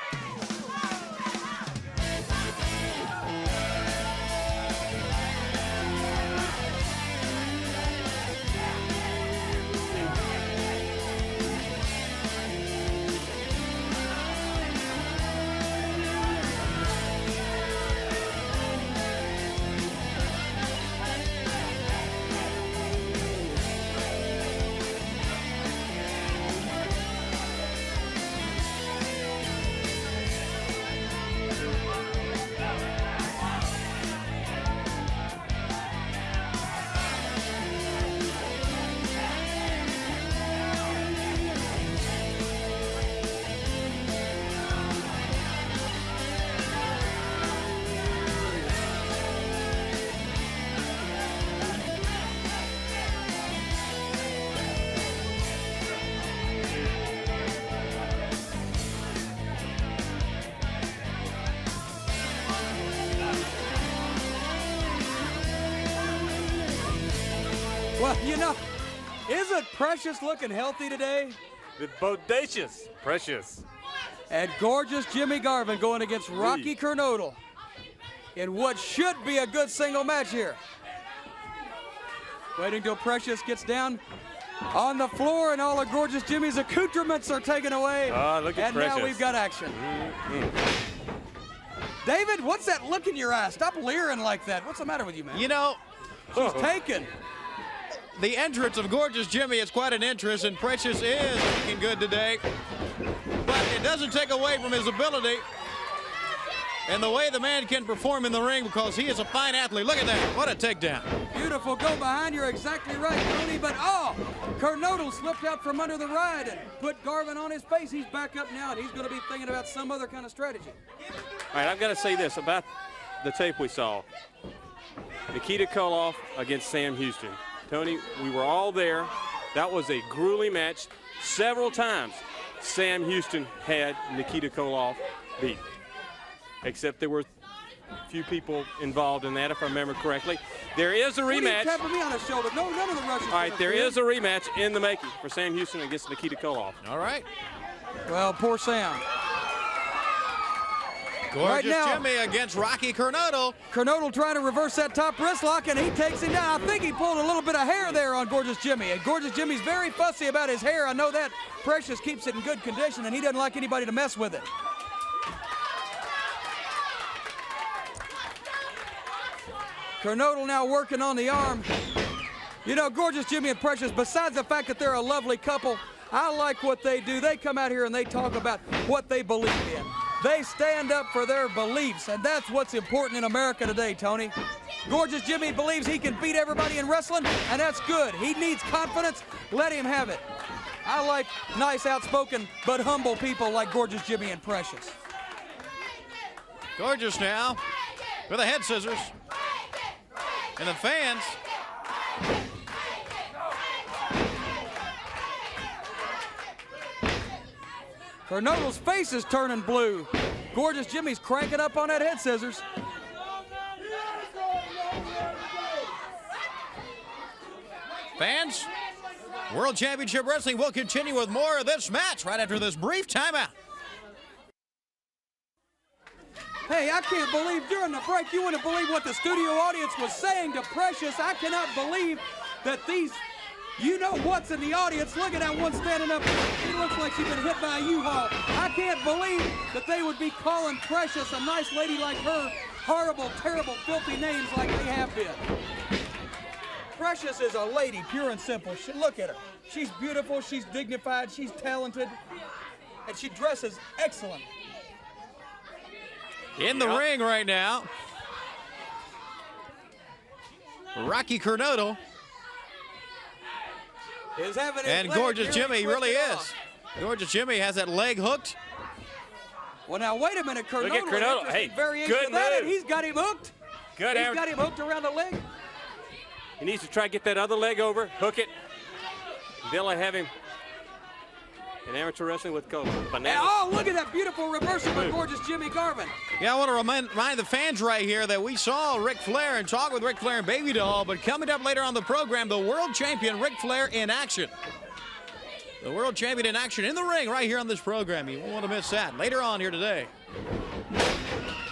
You know, isn't Precious looking healthy today? The bodacious Precious. And gorgeous Jimmy Garvin going against Rocky Cornette in what should be a good single match here. Waiting till Precious gets down on the floor and all of gorgeous Jimmy's accoutrements are taken away. Look at and Precious. Now we've got action. David, what's that look in your eye? Stop leering like that. What's the matter with you, man? You know, she's taken. The entrance of gorgeous Jimmy is quite an interest, and Precious is looking good today. But it doesn't take away from his ability and the way the man can perform in the ring, because he is a fine athlete. Look at that. What a takedown. Beautiful go behind. You're exactly right, Tony. But, Cornette slipped out from under the ride and put Garvin on his face. He's back up now, and he's going to be thinking about some other kind of strategy. All right, I've got to say this about the tape we saw. Nikita Koloff against Sam Houston. Tony, we were all there. That was a grueling match. Several times, Sam Houston had Nikita Koloff beat. Except there were a few people involved in that, if I remember correctly. There is a rematch. What are you tapping me on the shoulder? No, none of the Russians. All right, there is a rematch in the making for Sam Houston against Nikita Koloff. All right. Well, poor Sam. Gorgeous right now, Jimmy against Rocky Cornette. Cornette trying to reverse that top wrist lock, and he takes him down. I think he pulled a little bit of hair there on Gorgeous Jimmy. And Gorgeous Jimmy's very fussy about his hair. I know that. Precious keeps it in good condition, and he doesn't like anybody to mess with it. Cornette now working on the arm. You know, Gorgeous Jimmy and Precious, besides the fact that they're a lovely couple, I like what they do. They come out here and they talk about what they believe in. They stand up for their beliefs, and that's what's important in America today, Tony. Gorgeous Jimmy believes he can beat everybody in wrestling, and that's good. He needs confidence. Let him have it. I like nice, outspoken, but humble people like Gorgeous Jimmy and Precious. Gorgeous now with the head scissors. And the fans. Cornette's face is turning blue. Gorgeous Jimmy's cranking up on that head scissors. Fans, World Championship Wrestling will continue with more of this match right after this brief timeout. Hey, I can't believe during the break, you wouldn't believe what the studio audience was saying to Precious. I cannot believe that these, you know what's in the audience. Look at that one standing up. She looks like she's been hit by a U-Haul. I can't believe that they would be calling Precious, a nice lady like her, horrible, terrible, filthy names like they have been. Precious is a lady, pure and simple. Look at her. She's beautiful, she's dignified, she's talented, and she dresses excellent. In the ring right now, Rocky Cornette. And Gorgeous Jimmy really is. Gorgeous Jimmy has that leg hooked. Well, now, wait a minute. Look at Cornette. Hey, good of that, move. and he's got him hooked. Good. He's got him hooked around the leg. He needs to try to get that other leg over, hook it. They'll have him in amateur wrestling with bananas. Oh, look at that beautiful reversal by Gorgeous Jimmy Garvin. Yeah, I want to remind the fans right here that we saw Ric Flair and talk with Ric Flair and Baby Doll, but coming up later on the program, the world champion Ric Flair in action. The world champion in action in the ring right here on this program. You won't want to miss that later on here today.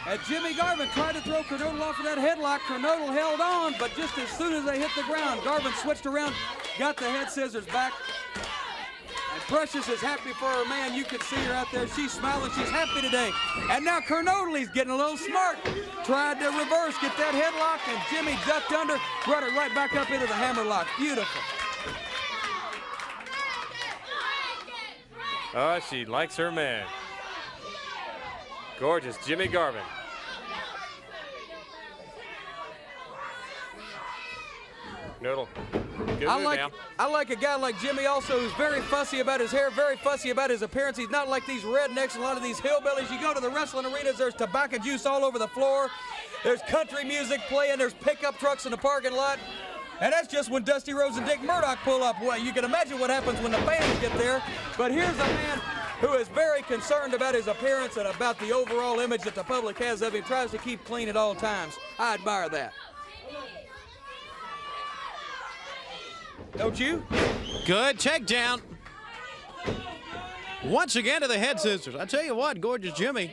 And Jimmy Garvin tried to throw Cornette off of that headlock. Cornette held on, but just as soon as they hit the ground, Garvin switched around, got the head scissors back. And Precious is happy for her man. You can see her out there. She's smiling. She's happy today. And now Cornette's getting a little smart. Tried to reverse, get that headlock, and Jimmy ducked under, brought it right back up into the hammerlock. Beautiful. Oh, she likes her man. Gorgeous Jimmy Garvin. Noodle. Good move now. I like a guy like Jimmy also who's very fussy about his hair, very fussy about his appearance. He's not like these rednecks and a lot of these hillbillies. You go to the wrestling arenas, there's tobacco juice all over the floor. There's country music playing. There's pickup trucks in the parking lot. And that's just when Dusty Rhodes and Dick Murdoch pull up. Well, you can imagine what happens when the fans get there. But here's a man who is very concerned about his appearance and about the overall image that the public has of him. Tries to keep clean at all times. I admire that. Don't you? Good takedown. Once again to the head scissors. I tell you what, Gorgeous Jimmy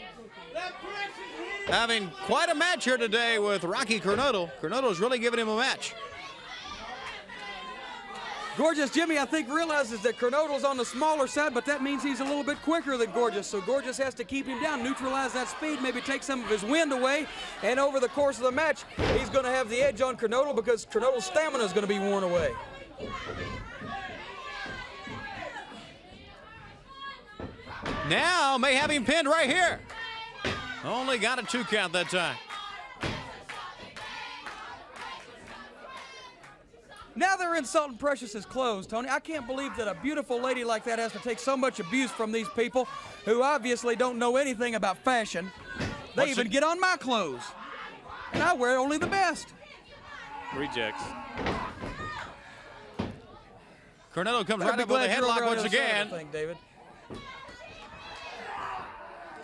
having quite a match here today with Rocky Cornette. Cornette's really giving him a match. Gorgeous Jimmy, I think, realizes that Cornette's on the smaller side, but that means he's a little bit quicker than Gorgeous. So Gorgeous has to keep him down, neutralize that speed, maybe take some of his wind away. And over the course of the match, he's going to have the edge on Cornette because Cornette's stamina is going to be worn away. Now may have him pinned right here. Only got a 2 count that time. Now they're insulting Precious's clothes, Tony. I can't believe that a beautiful lady like that has to take so much abuse from these people who obviously don't know anything about fashion. They even get on my clothes. And I wear only the best. Rejects. Cornette comes right up with a headlock once again. David.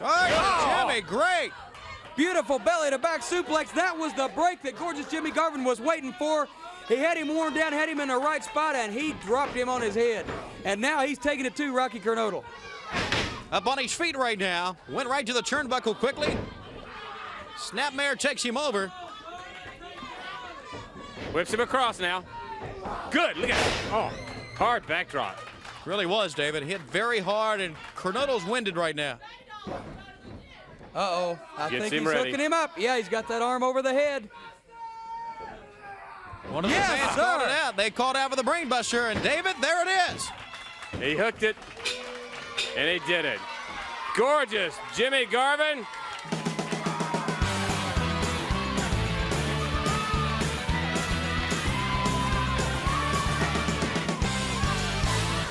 All right, Jimmy, great. Beautiful belly-to-back suplex. That was the break that Gorgeous Jimmy Garvin was waiting for. He had him worn down, had him in the right spot, and he dropped him on his head. And now he's taking it to Rocky Cornette. Up on his feet right now. Went right to the turnbuckle quickly. Snapmare takes him over. Whips him across now. Good, look at it. Oh, hard backdrop. Really was, David. Hit very hard, and Cornette's winded right now. Uh-oh. I think he's hooking him up. Yeah, he's got that arm over the head. One of the fans called it out. They called out for the brainbuster, and David, there it is. He hooked it, and he did it. Gorgeous Jimmy Garvin.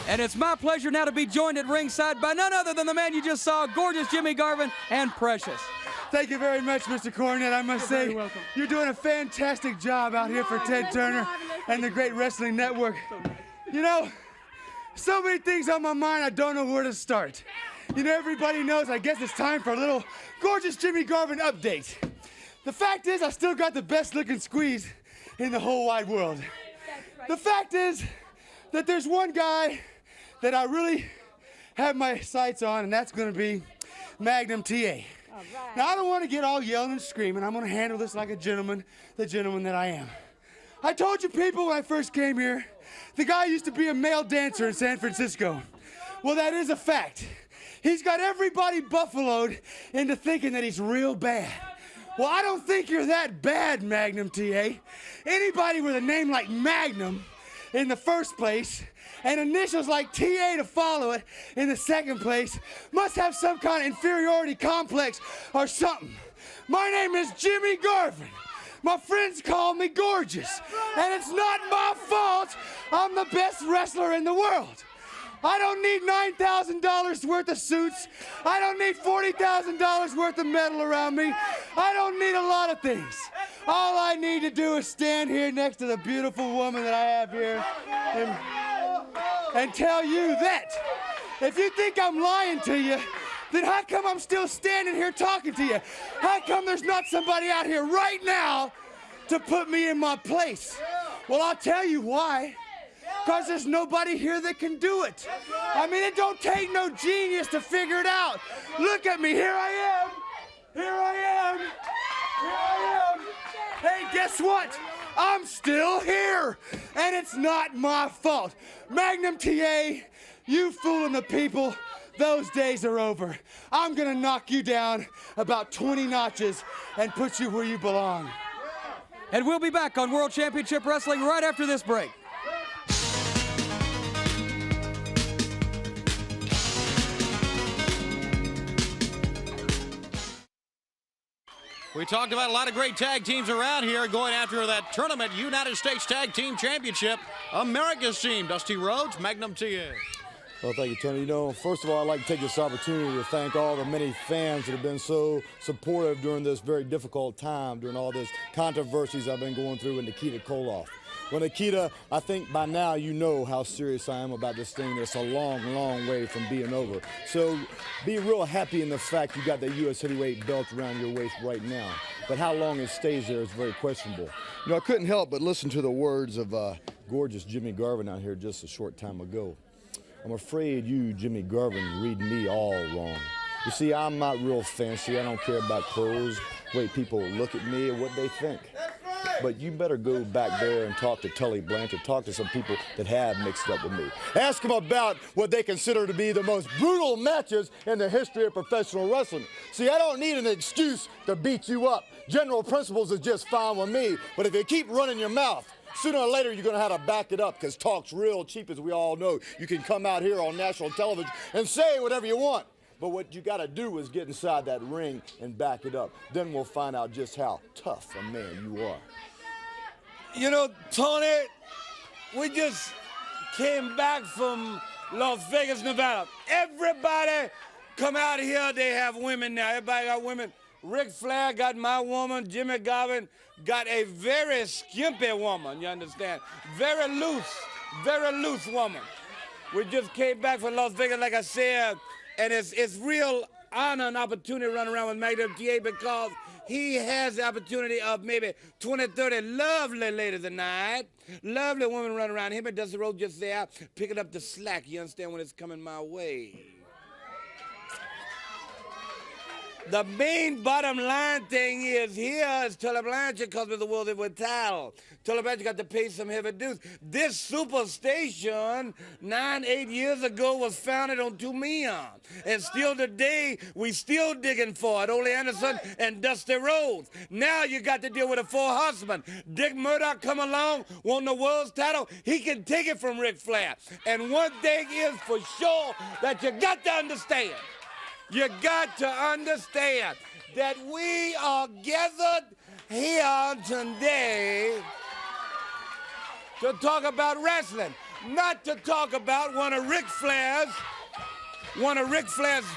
And it's my pleasure now to be joined at ringside by none other than the man you just saw, Gorgeous Jimmy Garvin and Precious. Thank you very much, Mr. Cornette. I must say, you're doing a fantastic job out here for Ted Turner and the Great Wrestling Network. You know, so many things on my mind, I don't know where to start. You know, everybody knows, I guess it's time for a little Gorgeous Jimmy Garvin update. The fact is, I still got the best looking squeeze in the whole wide world. The fact is that there's one guy that I really have my sights on, and that's going to be Magnum TA. Now, I don't want to get all yelling and screaming. I'm going to handle this like a gentleman, the gentleman that I am. I told you people when I first came here, the guy used to be a male dancer in San Francisco. Well, that is a fact. He's got everybody buffaloed into thinking that he's real bad. Well, I don't think you're that bad, Magnum TA. Anybody with a name like Magnum in the first place and initials like TA to follow it in the second place must have some kind of inferiority complex or something. My name is Jimmy Garvin. My friends call me Gorgeous, and it's not my fault I'm the best wrestler in the world. I don't need $9,000 worth of suits. I don't need $40,000 worth of metal around me. I don't need a lot of things. All I need to do is stand here next to the beautiful woman that I have here and tell you that if you think I'm lying to you, then how come I'm still standing here talking to you? How come there's not somebody out here right now to put me in my place? Well, I'll tell you why. Because there's nobody here that can do it. I mean, it don't take no genius to figure it out. Look at me, here I am. Here I am. Here I am. Hey, guess what? I'm still here, and it's not my fault. Magnum TA, you fooling the people, those days are over. I'm gonna knock you down about 20 notches and put you where you belong. And we'll be back on World Championship Wrestling right after this break. We talked about a lot of great tag teams around here going after that tournament, United States Tag Team Championship. America's team, Dusty Rhodes, Magnum TA. Well, thank you, Tony. You know, first of all, I'd like to take this opportunity to thank all the many fans that have been so supportive during this very difficult time, during all this controversies I've been going through with Nikita Koloff. Well, Nikita, I think by now you know how serious I am about this thing. It's a long, long way from being over. So be real happy in the fact you got that U.S. heavyweight belt around your waist right now. But how long it stays there is very questionable. You know, I couldn't help but listen to the words of gorgeous Jimmy Garvin out here just a short time ago. I'm afraid you, Jimmy Garvin, read me all wrong. You see, I'm not real fancy. I don't care about clothes, the way people look at me or what they think. But you better go back there and talk to Tully Blanchard, talk to some people that have mixed up with me. Ask them about what they consider to be the most brutal matches in the history of professional wrestling. See, I don't need an excuse to beat you up. General principles is just fine with me, but if you keep running your mouth, sooner or later you're going to have to back it up, because talk's real cheap, as we all know. You can come out here on national television and say whatever you want. But what you got to do is get inside that ring and back it up. Then we'll find out just how tough a man you are. You know, Tony, we just came back from Las Vegas, Nevada. Everybody come out here, they have women now. Everybody got women. Ric Flair got my woman. Jimmy Garvin got a very skimpy woman, you understand? Very loose woman. We just came back from Las Vegas, like I said, and it's real honor and opportunity to run around with Magnum TA, because he has the opportunity of maybe 20, 30 lovely ladies a night. Lovely women run around him, and Dusty Rhodes just there picking up the slack, you understand, when it's coming my way. The main bottom line thing is here is Tully Blanchard comes with the world with title. Tully Blanchard got to pay some heavy dues. This superstation 8 years ago was founded on 2 million. And still today, we still digging for it. Ole Anderson and Dusty Rhodes. Now you got to deal with the Four Horsemen. Dick Murdoch come along, won the world's title. He can take it from Ric Flair. And one thing is for sure that you got to understand. You got to understand that we are gathered here today to talk about wrestling, not to talk about one of Ric Flair's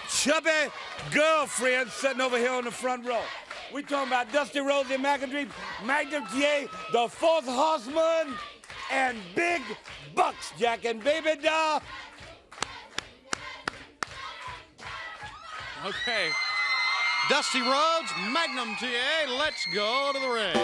chubby girlfriends sitting over here on the front row. We talking about Dusty Rhodes and Magnum TA, the Fourth Horseman, and Big Bucks, Jack and Baby Doll. Okay. Dusty Rhodes, Magnum TA, let's go to the ring.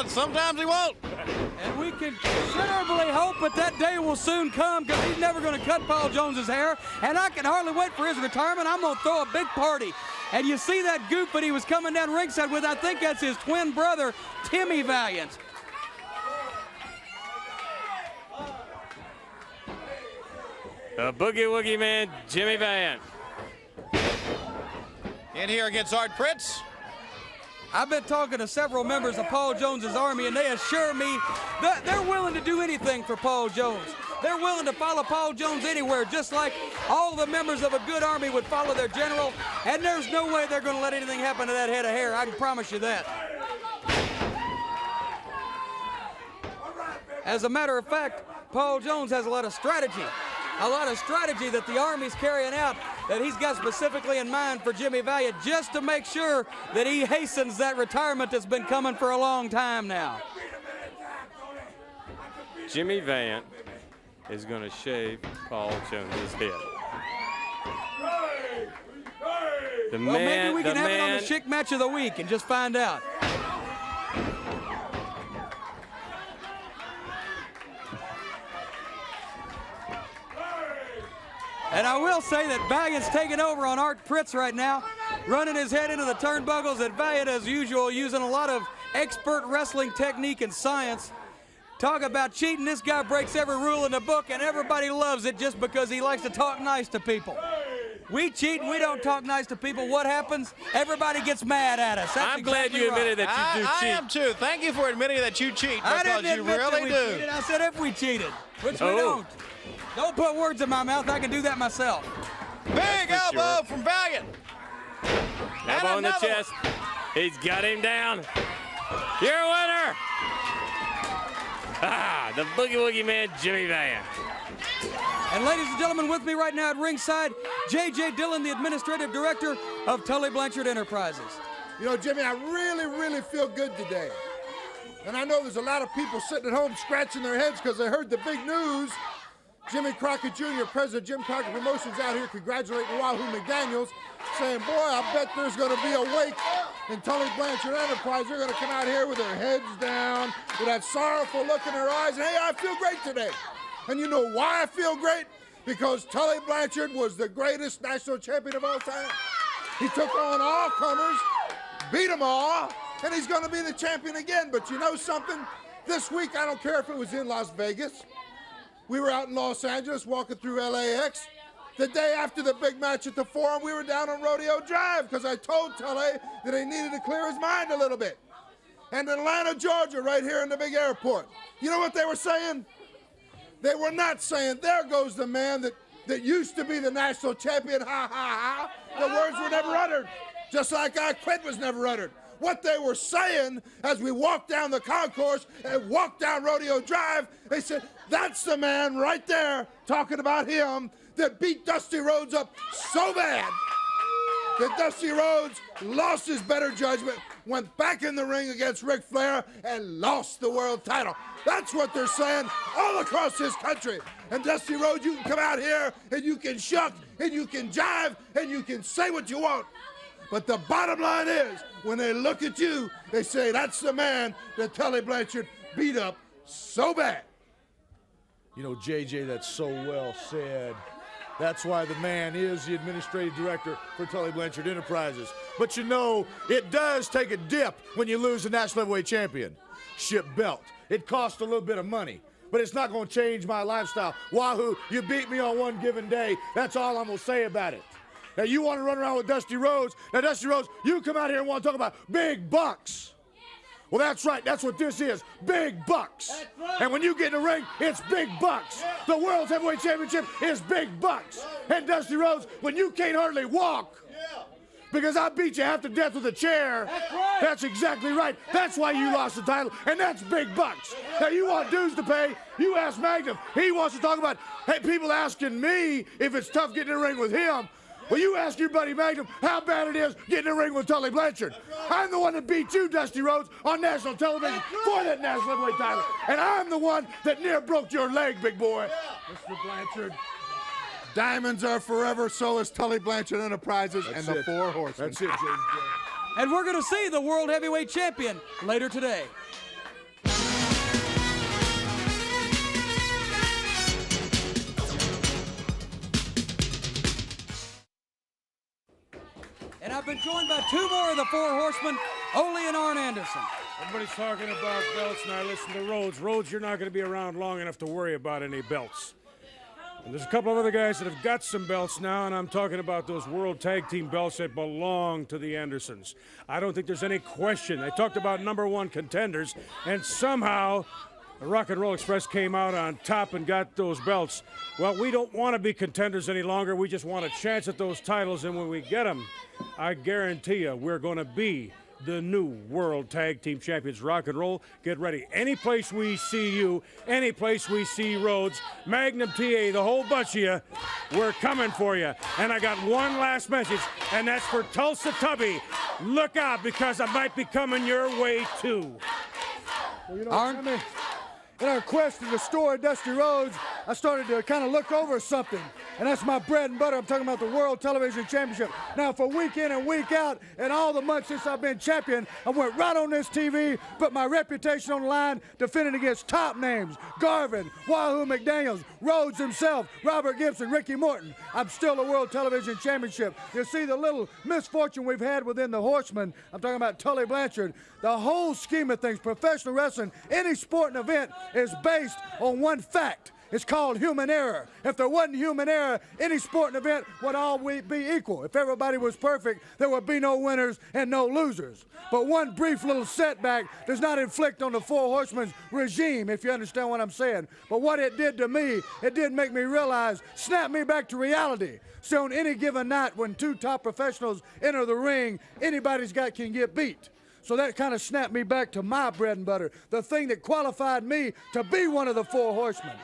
Sometimes he won't. And we can considerably hope that that day will soon come, because he's never going to cut Paul Jones's hair, and I can hardly wait for his retirement. I'm going to throw a big party. And you see that goof that he was coming down ringside with, I think that's his twin brother, Timmy Valiant. The Boogie Woogie Man, Jimmy Valiant. In here against Art Pritz. I've been talking to several members of Paul Jones's army, and they assure me that they're willing to do anything for Paul Jones. They're willing to follow Paul Jones anywhere, just like all the members of a good army would follow their general, and there's no way they're going to let anything happen to that head of hair. I can promise you that. As a matter of fact, Paul Jones has a lot of strategy that the Army's carrying out, that he's got specifically in mind for Jimmy Valiant, just to make sure that he hastens that retirement that's been coming for a long time now. Jimmy Valiant is going to shave Paul Jones's head. Maybe we can have it on the Chick Match of the Week and just find out. And I will say that Valiant's taking over on Art Pritz right now, running his head into the turnbuckles, and Valiant, as usual, using a lot of expert wrestling technique and science. Talk about cheating. This guy breaks every rule in the book, and everybody loves it just because he likes to talk nice to people. We cheat and we don't talk nice to people. What happens? Everybody gets mad at us. That's I'm glad you admitted that you do cheat. I am too. Thank you for admitting that you cheat, because you really do. Cheated. I said if we cheated, which we don't. Don't put words in my mouth. I can do that myself. Big elbow from Valiant. Elbow in the chest. He's got him down. You're a winner. The Boogie Woogie Man, Jimmy Valiant. And ladies and gentlemen, with me right now at ringside, J.J. Dillon, the Administrative Director of Tully Blanchard Enterprises. You know, Jimmy, I really feel good today. And I know there's a lot of people sitting at home scratching their heads because they heard the big news. Jimmy Crockett Jr., President Jim Crockett Promotions, out here congratulating Wahoo McDaniels, saying, boy, I bet there's going to be a wake in Tully Blanchard Enterprise. They're going to come out here with their heads down, with that sorrowful look in their eyes. And, hey, I feel great today. And you know why I feel great? Because Tully Blanchard was the greatest national champion of all time. He took on all comers, beat them all, and he's going to be the champion again. But you know something? This week, I don't care if it was in Las Vegas. We were out in Los Angeles walking through LAX. The day after the big match at the Forum, we were down on Rodeo Drive because I told Tully that he needed to clear his mind a little bit. And Atlanta, Georgia, right here in the big airport. You know what they were saying? They were not saying, there goes the man that used to be the national champion, ha, ha, ha. The words were never uttered, just like I quit was never uttered. What they were saying as we walked down the concourse and walked down Rodeo Drive, they said, that's the man right there, talking about him, that beat Dusty Rhodes up so bad that Dusty Rhodes lost his better judgment, went back in the ring against Ric Flair, and lost the world title. That's what they're saying all across this country. And Dusty Rhodes, you can come out here and you can shuck and you can jive and you can say what you want. But the bottom line is, when they look at you, they say, that's the man that Tully Blanchard beat up so bad. You know, JJ, that's so well said. That's why the man is the administrative director for Tully Blanchard Enterprises. But you know, it does take a dip when you lose the National Heavyweight Championship belt. It costs a little bit of money, but it's not going to change my lifestyle. Wahoo, you beat me on one given day. That's all I'm going to say about it. Now, you want to run around with Dusty Rhodes. Now, Dusty Rhodes, you come out here and want to talk about big bucks. Well, that's right. That's what this is. Big bucks. Right. And when you get in the ring, it's big bucks. Yeah. The World's Heavyweight Championship is big bucks. Right. And Dusty Rhodes, when you can't hardly walk, because I beat you half to death with a chair. That's right. That's exactly right. That's why you lost the title, and that's big bucks. Now, you want dues to pay, you ask Magnum. He wants to talk about, hey, people asking me if it's tough getting in the ring with him. Well, you ask your buddy Magnum how bad it is getting in the ring with Tully Blanchard. I'm the one that beat you, Dusty Rhodes, on national television for that national heavyweight title. And I'm the one that near broke your leg, big boy. Mr. Blanchard, diamonds are forever, so is Tully Blanchard Enterprises and the Four Horsemen. That's it, James. And we're going to see the World Heavyweight Champion later today. And I've been joined by two more of the Four Horsemen, Ole and Arn Anderson. Everybody's talking about belts, and I listen to Rhodes. Rhodes, you're not going to be around long enough to worry about any belts. And there's a couple of other guys that have got some belts now, and I'm talking about those World Tag Team belts that belong to the Andersons. I don't think there's any question. They talked about #1 contenders, and somehow the Rock and Roll Express came out on top and got those belts. Well, we don't want to be contenders any longer. We just want a chance at those titles, and when we get them, I guarantee you we're going to be the new World Tag Team Champions. Rock and Roll, get ready. Any place we see you, any place we see Rhodes, Magnum TA, the whole bunch of you, we're coming for you. And I got one last message, and that's for Tulsa Tubby. Look out, because I might be coming your way, too. Well, you know, in our quest to restore Dusty Rhodes, I started to kind of look over something, and that's my bread and butter. I'm talking about the World Television Championship. Now, for week in and week out, and all the months since I've been champion, I went right on this TV, put my reputation on the line, defending against top names: Garvin, Wahoo McDaniel, Rhodes himself, Robert Gibson, Ricky Morton. I'm still a World Television Championship. You see the little misfortune we've had within the Horsemen. I'm talking about Tully Blanchard. The whole scheme of things, professional wrestling, any sport and event, is based on one fact, It's called human error. If there wasn't human error, any sporting event would all be equal. If everybody was perfect, there would be no winners and no losers. But one brief little setback does not inflict on the Four Horsemen's regime, if you understand what I'm saying. But what it did to me, it did make me realize, snap me back to reality. So on any given night when two top professionals enter the ring, anybody's can get beat. So that kind of snapped me back to my bread and butter, the thing that qualified me to be one of the Four Horsemen.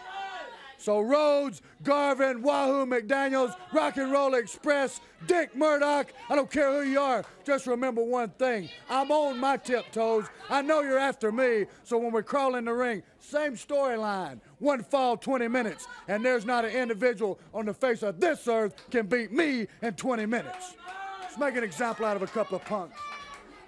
So Rhodes, Garvin, Wahoo McDaniels, Rock and Roll Express, Dick Murdoch, I don't care who you are, just remember one thing. I'm on my tiptoes. I know you're after me, so when we crawl in the ring, same storyline. One fall, 20 minutes, and there's not an individual on the face of this earth can beat me in 20 minutes. Let's make an example out of a couple of punks.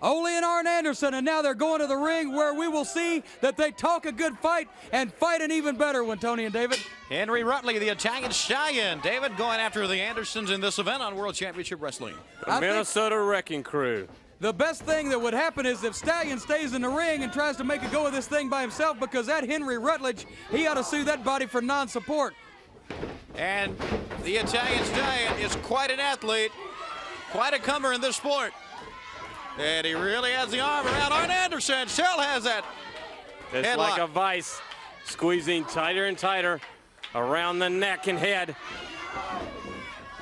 Ole and Arn Anderson, and now they're going to the ring where we will see that they talk a good fight and fight an even better one, Tony and David. Henry Rutley, the Italian Stallion. David going after the Andersons in this event on World Championship Wrestling. The Minnesota Wrecking Crew. The best thing that would happen is if Stallion stays in the ring and tries to make a go of this thing by himself, because that Henry Rutledge, he ought to sue that body for non-support. And the Italian Stallion is quite an athlete, quite a comer in this sport. And he really has the arm around Arn Anderson. Still has that It's headlock. like a vice, squeezing tighter and tighter around the neck and head.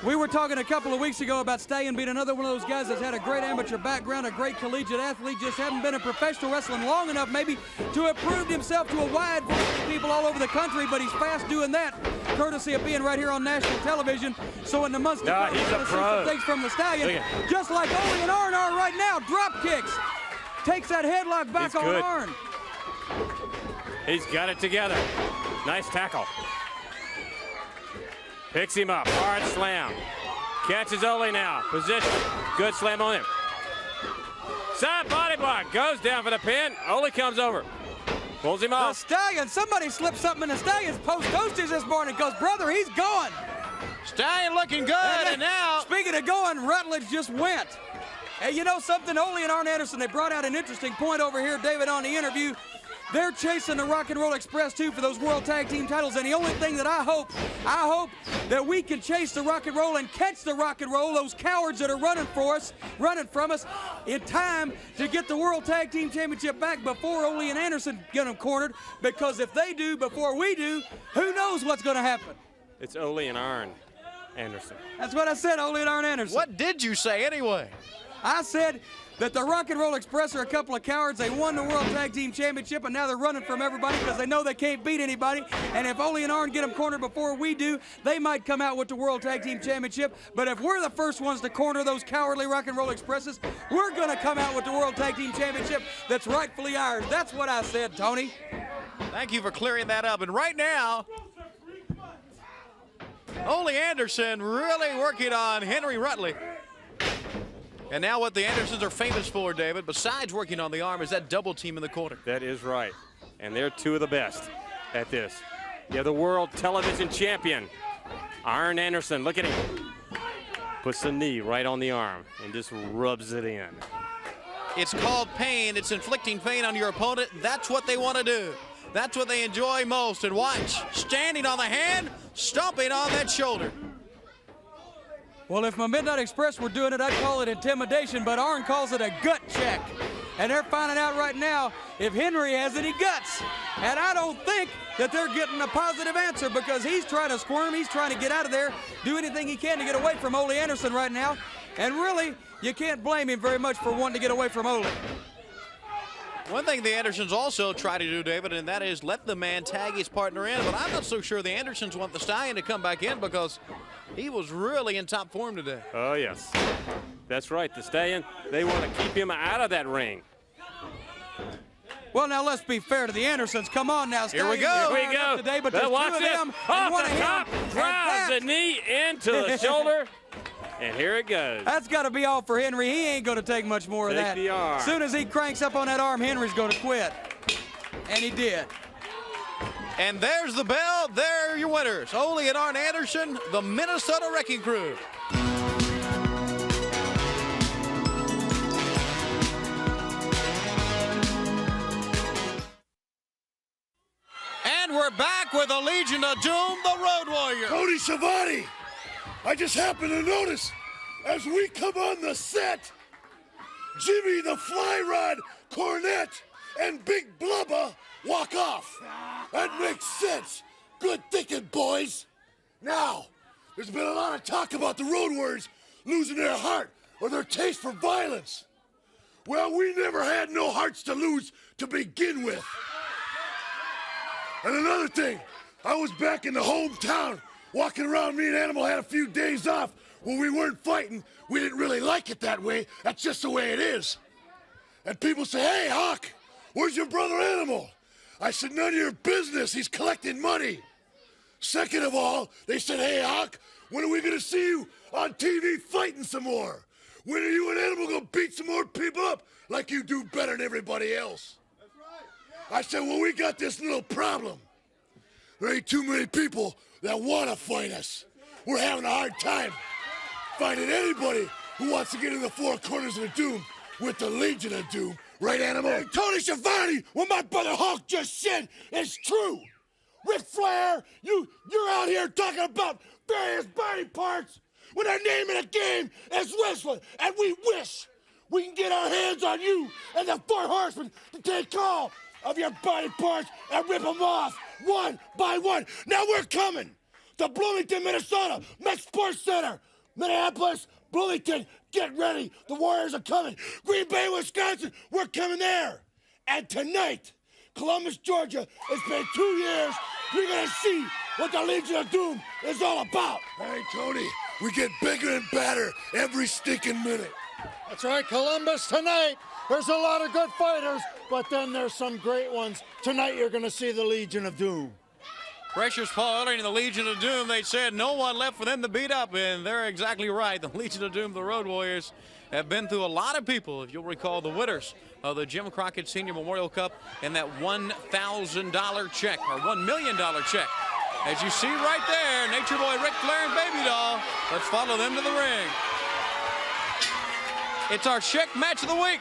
We were talking a couple of weeks ago about Stallion being another one of those guys that's had a great amateur background, a great collegiate athlete, just hadn't been in professional wrestling long enough maybe to have proved himself to a wide variety of people all over the country, but he's fast doing that, courtesy of being right here on national television. So in the months to come, he's we're a going to see pro. some things from the Stallion, just like Ole and Arn are right now. Drop kicks. Takes that headlock back on good. Arn. He's got it together. Nice tackle. Picks him up. Hard slam. Catches Ole now. Position. Good slam on him. Side body block. Goes down for the pin. Ole comes over. Pulls him The off. Stallion, somebody slipped something in the Stallion's post-toasties this morning because, brother, he's going. Stallion looking good, and now... Speaking of going, Rutledge just went. Hey, you know something? Ole and Arn Anderson, they brought out an interesting point over here, David, on the interview. They're chasing the Rock and Roll Express, too, for those World Tag Team titles. And the only thing that I hope that we can chase the Rock and Roll and catch the Rock and Roll, those cowards that are running from us, in time to get the World Tag Team Championship back before Ole and Anderson get them cornered. Because if they do before we do, who knows what's going to happen? It's Ole and Arn Anderson. That's what I said, Ole and Arn Anderson. What did you say anyway? I said that the Rock and Roll Express are a couple of cowards. They won the World Tag Team Championship, and now they're running from everybody because they know they can't beat anybody. And if Ole and Arn get them cornered before we do, they might come out with the World Tag Team Championship. But if we're the first ones to corner those cowardly Rock and Roll Expresses, we're going to come out with the World Tag Team Championship that's rightfully ours. That's what I said, Tony. Thank you for clearing that up. And right now, Ole Anderson really working on Henry Rutley. And now what the Andersons are famous for, David, besides working on the arm, is that double team in the corner. That is right. And they're two of the best at this. You have the world television champion, Arn Anderson. Look at him. Puts the knee right on the arm and just rubs it in. It's called pain. It's inflicting pain on your opponent. That's what they want to do. That's what they enjoy most. And watch, standing on the hand, stomping on that shoulder. Well, if my Midnight Express were doing it, I'd call it intimidation, but Arn calls it a gut check. And they're finding out right now if Henry has any guts. And I don't think that they're getting a positive answer because he's trying to squirm, he's trying to get out of there, do anything he can to get away from Ole Anderson right now. And really, you can't blame him very much for wanting to get away from Ole. One thing the Andersons also try to do, David, and that is let the man tag his partner in. But I'm not so sure the Andersons want the Stallion to come back in because he was really in top form today. Oh, yes. That's right. The Stallion, they want to keep him out of that ring. Well, now let's be fair to the Andersons. Come on now, Here we Stallion. go. Here we go. Today, but there's watch two of this. them Off and one the of top, him. drives the knee into the shoulder. And here it goes. That's got to be all for Henry. He ain't going to take much more of Take that. the arm. As soon as he cranks up on that arm, Henry's going to quit. And he did. And there's the bell. There are your winners. Ole and Arn Anderson, the Minnesota Wrecking Crew. And And we're back with the Legion of Doom, the Road Warrior. Tony Schiavone, I just happened to notice as we come on the set, Jimmy the Fly Rod, Cornette, and Big Blubba walk off. That makes sense. Good thinking, boys. Now, there's been a lot of talk about the Road Warriors losing their heart or their taste for violence. Well, we never had no hearts to lose to begin with. And another thing, I was back in the hometown, walking around. Me and Animal had a few days off when we weren't fighting. We didn't really like it that way. That's just the way it is. And people say, hey, Hawk, where's your brother Animal? I said, none of your business. He's collecting money. Second of all, they said, hey, Hawk, when are we going to see you on TV fighting some more? When are you and Animal going to beat some more people up like you do better than everybody else? I said, well, we got this little problem. There ain't too many people that want to fight us. We're having a hard time finding anybody who wants to get in the four corners of the Doom with the Legion of Doom. Right, Animal? Hey, Tony Schiavone, what my brother Hulk just said is true. Ric Flair, you're out here talking about various body parts when our name in the game is wrestling, and we wish we can get our hands on you and the Four Horsemen to take all of your body parts and rip them off one by one. Now we're coming to Bloomington, Minnesota, Met Sports Center, Minneapolis, Bloomington, get ready. The Warriors are coming. Green Bay, Wisconsin, we're coming there. And tonight, Columbus, Georgia, it's been 2 years. You're going to see what the Legion of Doom is all about. Hey, Tony, we get bigger and badder every stinking minute. That's right, Columbus, tonight. There's a lot of good fighters, but then there's some great ones. Tonight you're going to see the Legion of Doom. Precious Paul Ellering, the Legion of Doom, they said no one left for them to beat up, and they're exactly right. The Legion of Doom, the Road Warriors, have been through a lot of people. If you'll recall, the winners of the Jim Crockett Senior Memorial Cup and that $1,000 check, or $1 million check. As you see right there, Nature Boy Ric Flair and Baby Doll. Let's follow them to the ring. It's our Chic match of the week.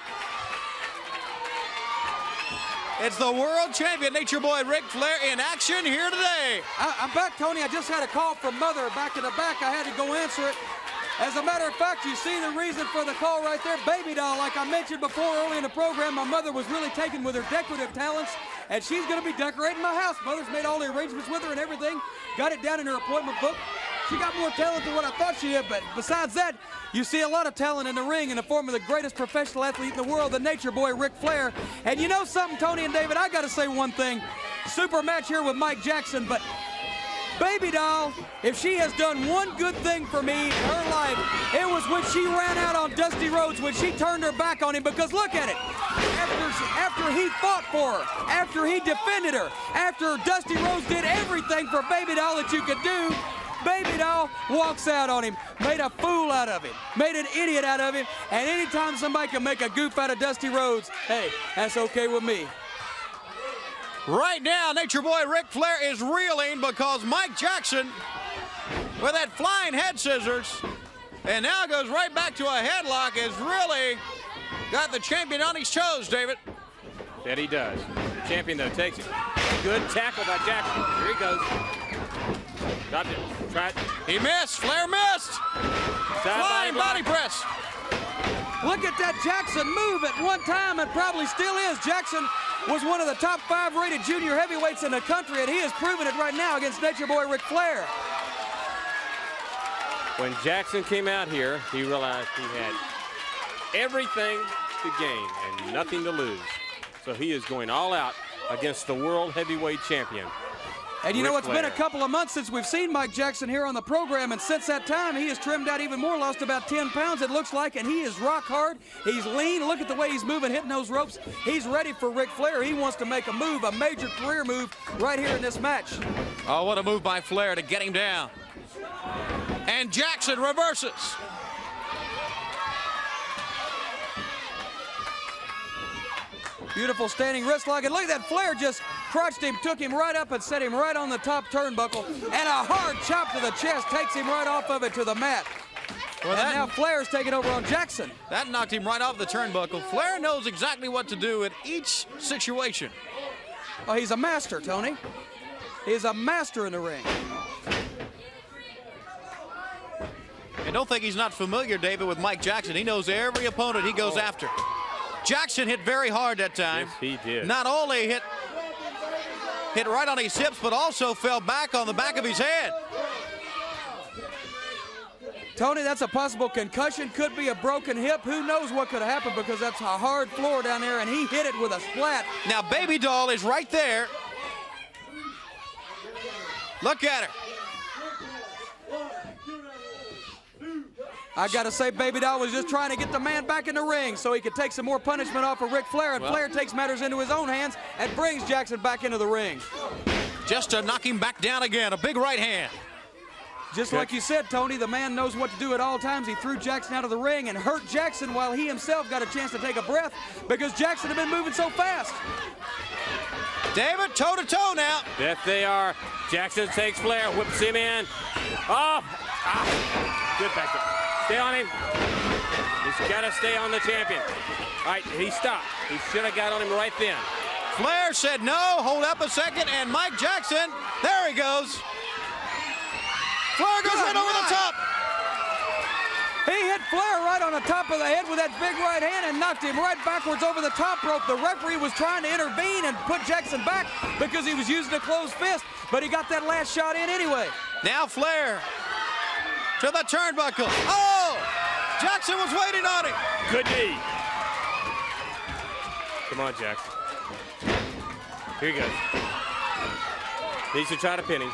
It's the world champion, Nature Boy Ric Flair, in action here today. I'm back, Tony. I just had a call from Mother back in the back. I had to go answer it. As a matter of fact, you see the reason for the call right there. Baby Doll, like I mentioned before early in the program, my mother was really taken with her decorative talents, and she's going to be decorating my house. Mother's made all the arrangements with her and everything. Got it down in her appointment book. She got more talent than what I thought she did, but besides that, you see a lot of talent in the ring in the form of the greatest professional athlete in the world, the Nature Boy Ric Flair. And you know something, Tony and David, I got to say one thing. Super match here with Mike Jackson, but Baby Doll, if she has done one good thing for me in her life, it was when she ran out on Dusty Rhodes, when she turned her back on him, because look at it. After he fought for her, after he defended her, after Dusty Rhodes did everything for Baby Doll that you could do, Baby Doll walks out on him, made a fool out of him, made an idiot out of him, and anytime somebody can make a goof out of Dusty Rhodes, hey, that's okay with me. Right now, Nature Boy Ric Flair is reeling because Mike Jackson, with that flying head scissors, and now goes right back to a headlock, has really got the champion on his toes, David. That he does. The champion, though, takes it. Good tackle by Jackson. Here he goes. Got it. Try it. He missed. Flair missed. Flying body press. Look at that Jackson move at one time, and probably still is. Jackson was one of the top 5 rated junior heavyweights in the country, and he is proving it right now against Nature Boy Ric Flair. When Jackson came out here, he realized he had everything to gain and nothing to lose. So he is going all out against the world heavyweight champion. And you know, Ric it's been a Flair. couple of months since we've seen Mike Jackson here on the program, and since that time, he has trimmed out even more, lost about 10 pounds, it looks like, and he is rock hard. He's lean. Look at the way he's moving, hitting those ropes. He's ready for Ric Flair. He wants to make a move, a major career move, right here in this match. Oh, what a move by Flair to get him down. And Jackson reverses. Beautiful standing wrist lock, and look at that, Flair just crunched him, took him right up and set him right on the top turnbuckle, and a hard chop to the chest takes him right off of it to the mat. Well, and now Flair's taking over on Jackson. That knocked him right off the turnbuckle. Flair knows exactly what to do in each situation. Oh, he's a master, Tony. He is a master in the ring. And don't think he's not familiar, David, with Mike Jackson. He knows every opponent he goes after. Jackson hit very hard that time. Yes, he did. Not only hit right on his hips, but also fell back on the back of his head. Tony, that's a possible concussion. Could be a broken hip. Who knows what could have happened, because that's a hard floor down there, and he hit it with a splat. Now, Baby Doll is right there. Look at her. I got to say, Baby Doll was just trying to get the man back in the ring so he could take some more punishment off of Ric Flair, and Flair takes matters into his own hands and brings Jackson back into the ring. Just to knock him back down again, a big right hand. Just like you said, Tony, the man knows what to do at all times. He threw Jackson out of the ring and hurt Jackson while he himself got a chance to take a breath because Jackson had been moving so fast. David, toe-to-toe now. That they are. Jackson takes Flair, whips him in. Oh, good back there. Stay on him. He's got to stay on the champion. All right, he stopped. He should have got on him right then. Flair said no, hold up a second, and Mike Jackson, there he goes. Flair goes right over the top. He hit Flair right on the top of the head with that big right hand and knocked him right backwards over the top rope. The referee was trying to intervene and put Jackson back because he was using a closed fist, but he got that last shot in anyway. Now Flair to the turnbuckle. Oh! Jackson was waiting on him. Good knee. Come on, Jackson. Here he goes. Needs to try to pin him.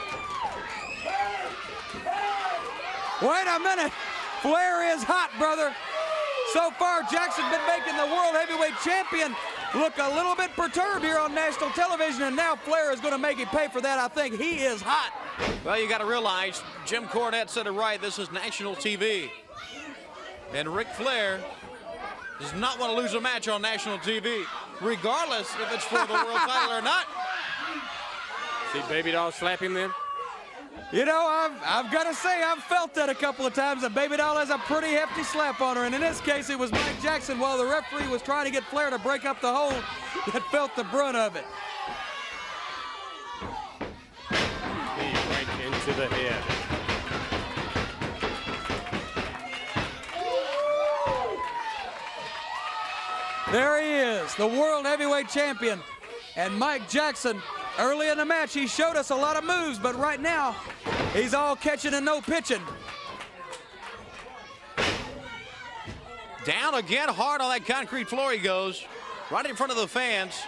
Wait a minute. Flair is hot, brother. So far, Jackson's been making the World Heavyweight Champion look a little bit perturbed here on national television, and now Flair is going to make him pay for that. I think he is hot. Well, you got to realize, Jim Cornette said it right, this is national TV. And Ric Flair does not want to lose a match on national TV, regardless if it's for the world title or not. See Baby Doll slap him then? You know, I've got to say, I've felt that a couple of times, and Baby Doll has a pretty hefty slap on her, and in this case, it was Mike Jackson, while the referee was trying to get Flair to break up the hold, that felt the brunt of it. Right into the head. There he is, the World Heavyweight Champion, and Mike Jackson. Early in the match, he showed us a lot of moves, but right now, he's all catching and no pitching. Down again, hard on that concrete floor he goes, right in front of the fans.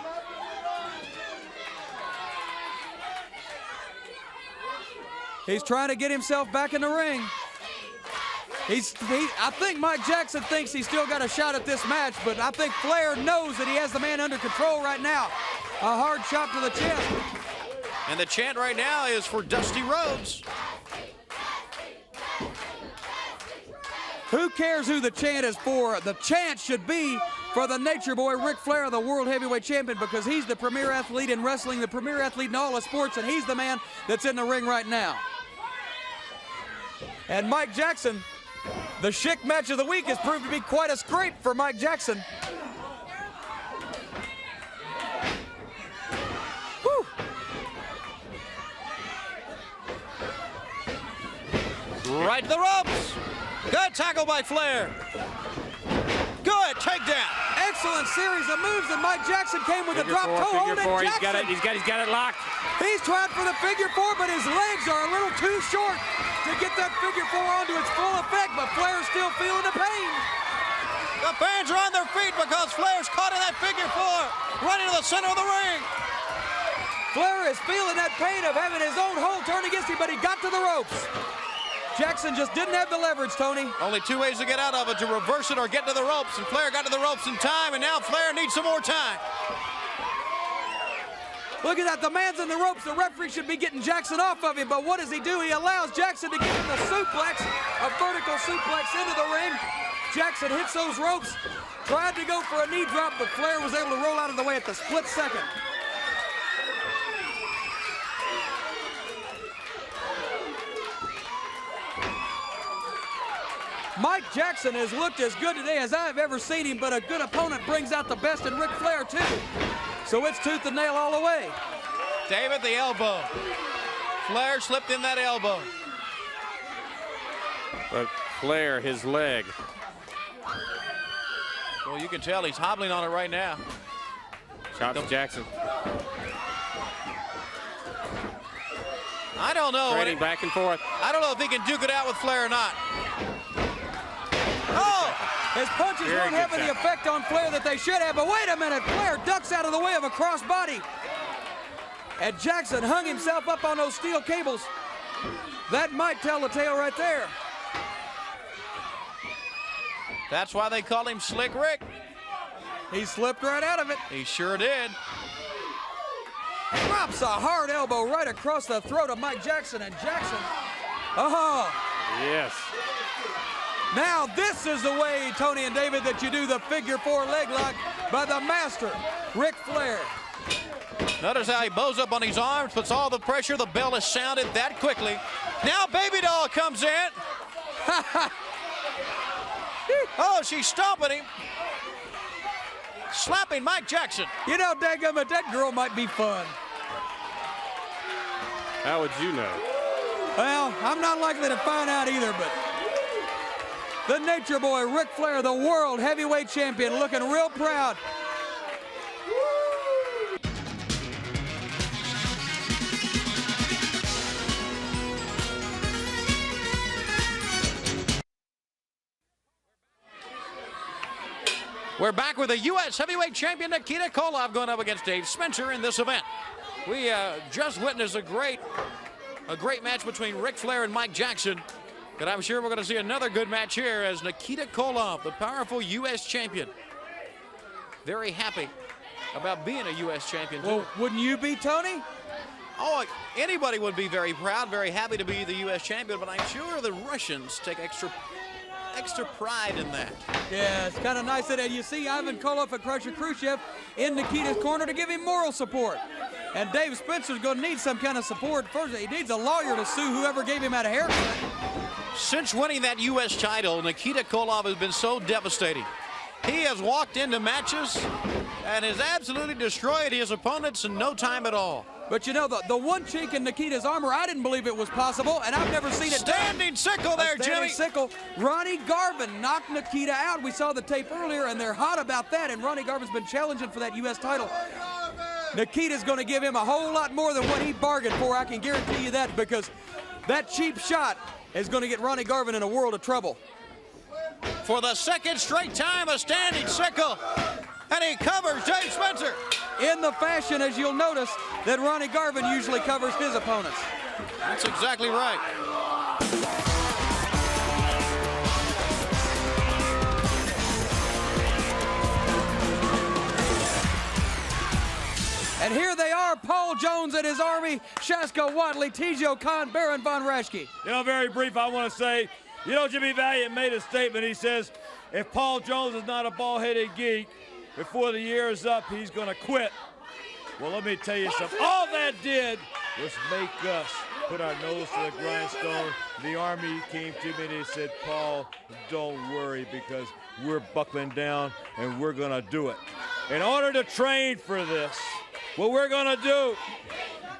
He's trying to get himself back in the ring. I think Mike Jackson thinks he's still got a shot at this match, but I think Flair knows that he has the man under control right now. A hard shot to the chest. And the chant right now is for Dusty Rhodes. Who cares who the chant is for? The chant should be for the Nature Boy, Ric Flair, the World Heavyweight Champion, because he's the premier athlete in wrestling, the premier athlete in all the sports, and he's the man that's in the ring right now. And Mike Jackson, the Schick match of the week has proved to be quite a scrape for Mike Jackson. Right to the ropes. Good tackle by Flair. Good takedown. Excellent series of moves, and Mike Jackson came with a drop toe hold, and Jackson. He's got it locked. He's trying for the figure four, but his legs are a little too short to get that figure four onto its full effect, but Flair's still feeling the pain. The fans are on their feet because Flair's caught in that figure four, running to the center of the ring. Flair is feeling that pain of having his own hold turned against him, but he got to the ropes. Jackson just didn't have the leverage, Tony. Only two ways to get out of it, to reverse it or get to the ropes, and Flair got to the ropes in time, and now Flair needs some more time. Look at that, the man's in the ropes. The referee should be getting Jackson off of him, but what does he do? He allows Jackson to get in the suplex, a vertical suplex into the ring. Jackson hits those ropes, tried to go for a knee drop, but Flair was able to roll out of the way at the split second. Mike Jackson has looked as good today as I've ever seen him, but a good opponent brings out the best in Ric Flair, too. So it's tooth and nail all the way. David, the elbow. Flair slipped in that elbow. But Flair, his leg. Well, you can tell he's hobbling on it right now. Shot to Jackson. I don't know. Trading back and forth. I don't know if he can duke it out with Flair or not. Oh! His punches Very won't good have any shot. effect on Flair that they should have, but wait a minute, Flair ducks out of the way of a crossbody. And Jackson hung himself up on those steel cables. That might tell the tale right there. That's why they call him Slick Rick. He slipped right out of it. He sure did. Drops a hard elbow right across the throat of Mike Jackson, and Jackson, oh. Yes. Now this is the way, Tony and David, that you do the figure 4 leg lock by the master, Ric Flair. Notice how he bows up on his arms, puts all the pressure. The bell is sounded that quickly. Now Baby Doll comes in. Oh, she's stomping him. Slapping Mike Jackson. You know, dadgummit, that girl might be fun. How would you know? Well, I'm not likely to find out either, but the Nature Boy, Ric Flair, the world heavyweight champion, looking real proud. We're back with the U.S. heavyweight champion Nikita Koloff going up against Dave Spencer in this event. We just witnessed a great match between Ric Flair and Mike Jackson. But I'm sure we're going to see another good match here as Nikita Koloff, the powerful U.S. champion, very happy about being a U.S. champion, too. Well, wouldn't you be, Tony? Oh, anybody would be very proud, very happy to be the U.S. champion, but I'm sure the Russians take extra pride in that. Yeah, it's kind of nice that you see Ivan Koloff and Crusher Khrushchev in Nikita's corner to give him moral support. And Dave Spencer's going to need some kind of support. First, he needs a lawyer to sue whoever gave him that haircut. Since winning that U.S. title, Nikita Koloff has been so devastating. He has walked into matches and has absolutely destroyed his opponents in no time at all. But you know, the one chink in Nikita's armor, I didn't believe it was possible, and I've never seen it done. Standing sickle there, Jimmy. Sickle. Ronnie Garvin knocked Nikita out. We saw the tape earlier, and they're hot about that, and Ronnie Garvin's been challenging for that U.S. title. Nikita's going to give him a whole lot more than what he bargained for, I can guarantee you that, because that cheap shot is going to get Ronnie Garvin in a world of trouble. For the second straight time, a standing sickle, and he covers Dave Spencer. In the fashion, as you'll notice, that Ronnie Garvin usually covers his opponents. That's exactly right. And here they are, Paul Jones and his army, Shaska Wadley, Tijo Khan, Baron Von Raschke. You know, very brief, I want to say, you know, Jimmy Valiant made a statement. He says, if Paul Jones is not a bald-headed geek, before the year is up, he's going to quit. Well, let me tell you something. All that did was make us put our nose to the grindstone. The Army came to me and they said, Paul, don't worry, because we're buckling down and we're going to do it. In order to train for this, what we're going to do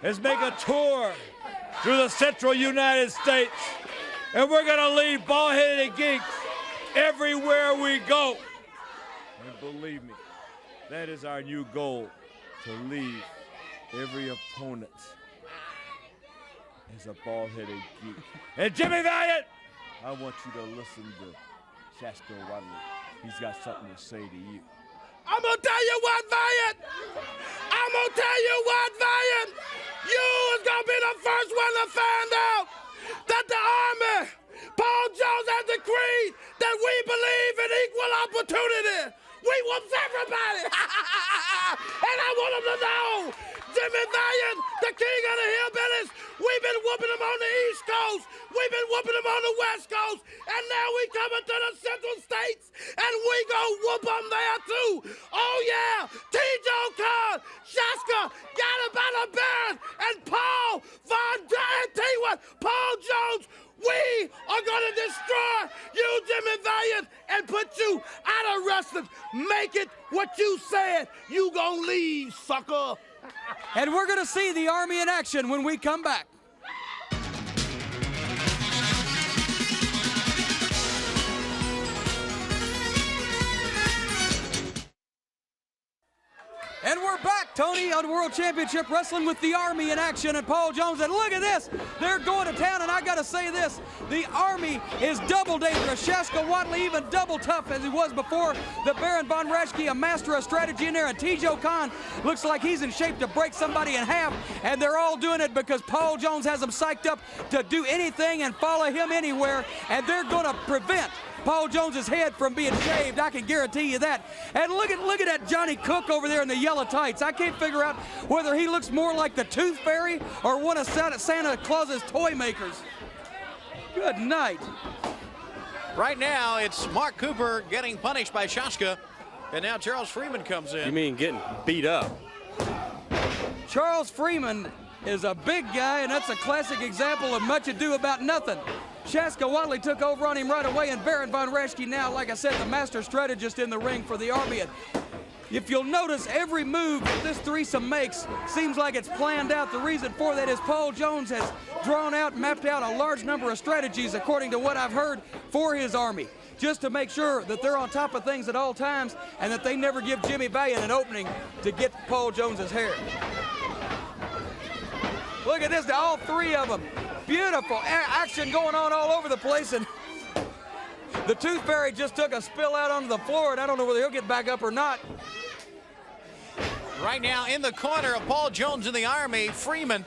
is make a tour through the central United States, and we're going to leave bald-headed geeks everywhere we go. And believe me, that is our new goal, to leave every opponent as a bald-headed geek. And Jimmy Valiant, I want you to listen to Shaska Wadley. He's got something to say to you. I'm gonna tell you what, Valiant! I'm gonna tell you what, Valiant! You is gonna be the first one to find out that the Army, Paul Jones has decreed that we believe in equal opportunity. We whoops everybody! And I want them to know, Jimmy Valiant, the king of the hillbillies, we've been whooping them on the East Coast, we've been whooping them on the West Coast, and now we coming to the Central States, and we gonna whoop them there too. Oh yeah, Tijo Khan, Shaska, got about a Baron, and Paul Von, and tell you what, Paul Jones, we we are gonna destroy you, Jimmy Valiant, and put you out of wrestling. Make it what you said. You gonna leave, sucker. And we're gonna see the Army in action when we come back. And we're back, Tony, on World Championship Wrestling with the Army in action and Paul Jones. And look at this. They're going to town, and I got to say this. The Army is double dangerous. Shaska Watley even double tough as he was before. The Baron Von Raschke, a master of strategy in there. And Tijo Khan looks like he's in shape to break somebody in half. And they're all doing it because Paul Jones has them psyched up to do anything and follow him anywhere. And they're going to prevent Paul Jones's head from being shaved. I can guarantee you that. And look at that Johnny Cook over there in the yellow tights. I can't figure out whether he looks more like the Tooth Fairy or one of Santa Claus's toy makers. Good night. Right now, it's Mark Cooper getting punished by Shaska, and now Charles Freeman comes in. You mean getting beat up? Charles Freeman is a big guy, and that's a classic example of much ado about nothing. Shaska Watley took over on him right away, and Baron Von Raschke now, like I said, the master strategist in the ring for the Army. And if you'll notice, every move that this threesome makes seems like it's planned out. The reason for that is Paul Jones has drawn out and mapped out a large number of strategies, according to what I've heard, for his Army, just to make sure that they're on top of things at all times and that they never give Jimmy Valiant an opening to get Paul Jones's hair. Look at this, all three of them. Beautiful action going on all over the place, and the Tooth Fairy just took a spill out onto the floor, and I don't know whether he'll get back up or not. Right now in the corner of Paul Jones in the Army, Freeman.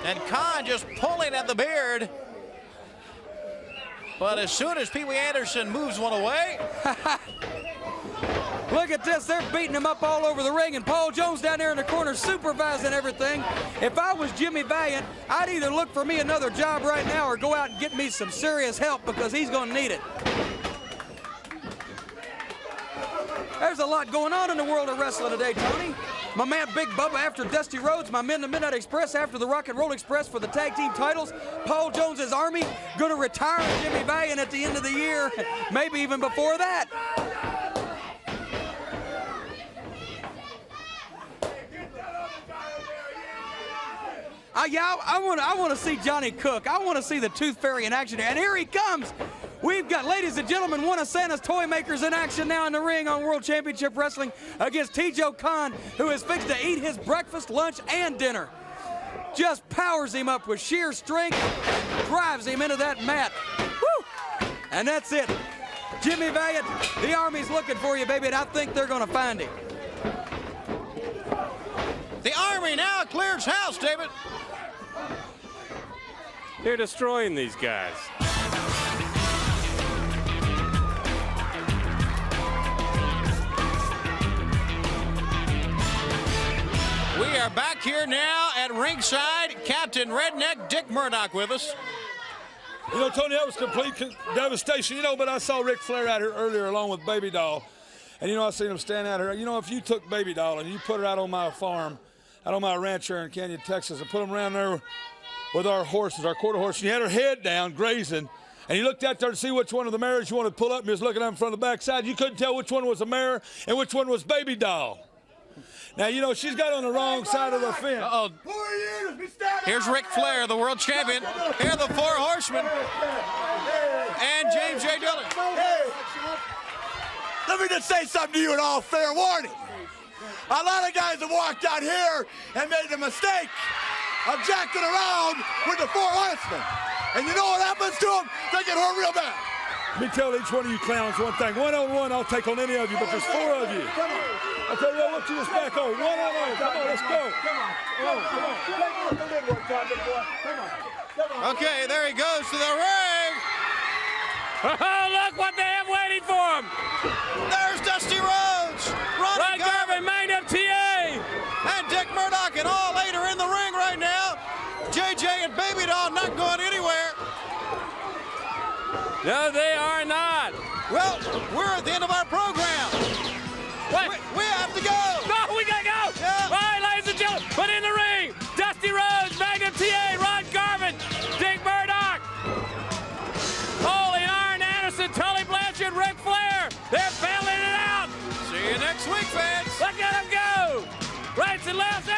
And Khan just pulling at the beard. But as soon as Pee Wee Anderson moves one away. Look at this, they're beating him up all over the ring, and Paul Jones down there in the corner supervising everything. If I was Jimmy Valiant, I'd either look for me another job right now or go out and get me some serious help because he's going to need it. There's a lot going on in the world of wrestling today, Tony. My man Big Bubba after Dusty Rhodes, my men the Midnight Express after the Rock and Roll Express for the tag team titles. Paul Jones's Army going to retire Jimmy Valiant at the end of the year, maybe even before that. I want to see Johnny Cook. I want to see the Tooth Fairy in action. And here he comes. We've got, ladies and gentlemen, one of Santa's toy makers in action now in the ring on World Championship Wrestling against Tijo Khan, who is fixed to eat his breakfast, lunch, and dinner. Just powers him up with sheer strength and drives him into that mat. Woo! And that's it. Jimmy Valiant, the Army's looking for you, baby, and I think they're going to find him. The Army now clears house, David. They're destroying these guys. We are back here now at ringside. Captain Redneck Dick Murdoch with us. You know, Tony, that was complete devastation. You know, but I saw Ric Flair out here earlier along with Baby Doll. And, you know, I seen him stand out here. You know, if you took Baby Doll and you put her out on my farm, out on my ranch here in Canyon, Texas, and put them around there with our horses, our quarter horse, and you had her head down grazing, and you looked out there to see which one of the mares you wanted to pull up, and you was looking up in front of the backside, you couldn't tell which one was a mare and which one was Baby Doll. Now, you know, she's got on the wrong side of the fence. Uh-oh. Here's Ric Flair, the world champion. Here are the Four Horsemen. And James J. Dillon. Hey, let me just say something to you in all fair warning. A lot of guys have walked out here and made the mistake of jacking around with the Four Horsemen. And you know what happens to them? They get hurt real bad. Let me tell each one of you clowns one thing. One-on-one, I'll take on any of you, but there's four of you. I'll tell you what, you just back on. One-on-one. Come on, let's go. Okay, there he goes to the ring. Oh, look what they have waiting for him. There's Dusty Rhodes. Ron Garvin, Magnum TA. And Dick Murdoch, and all eight are in the ring right now. JJ and Baby Doll not going anywhere. No, they are not. Well, we're at the end of our program. What? We have to go. No, we gotta go. Yeah. All right, ladies and gentlemen, but in the ring, Dusty Rhodes, Magnum TA, Ron Garvin, left.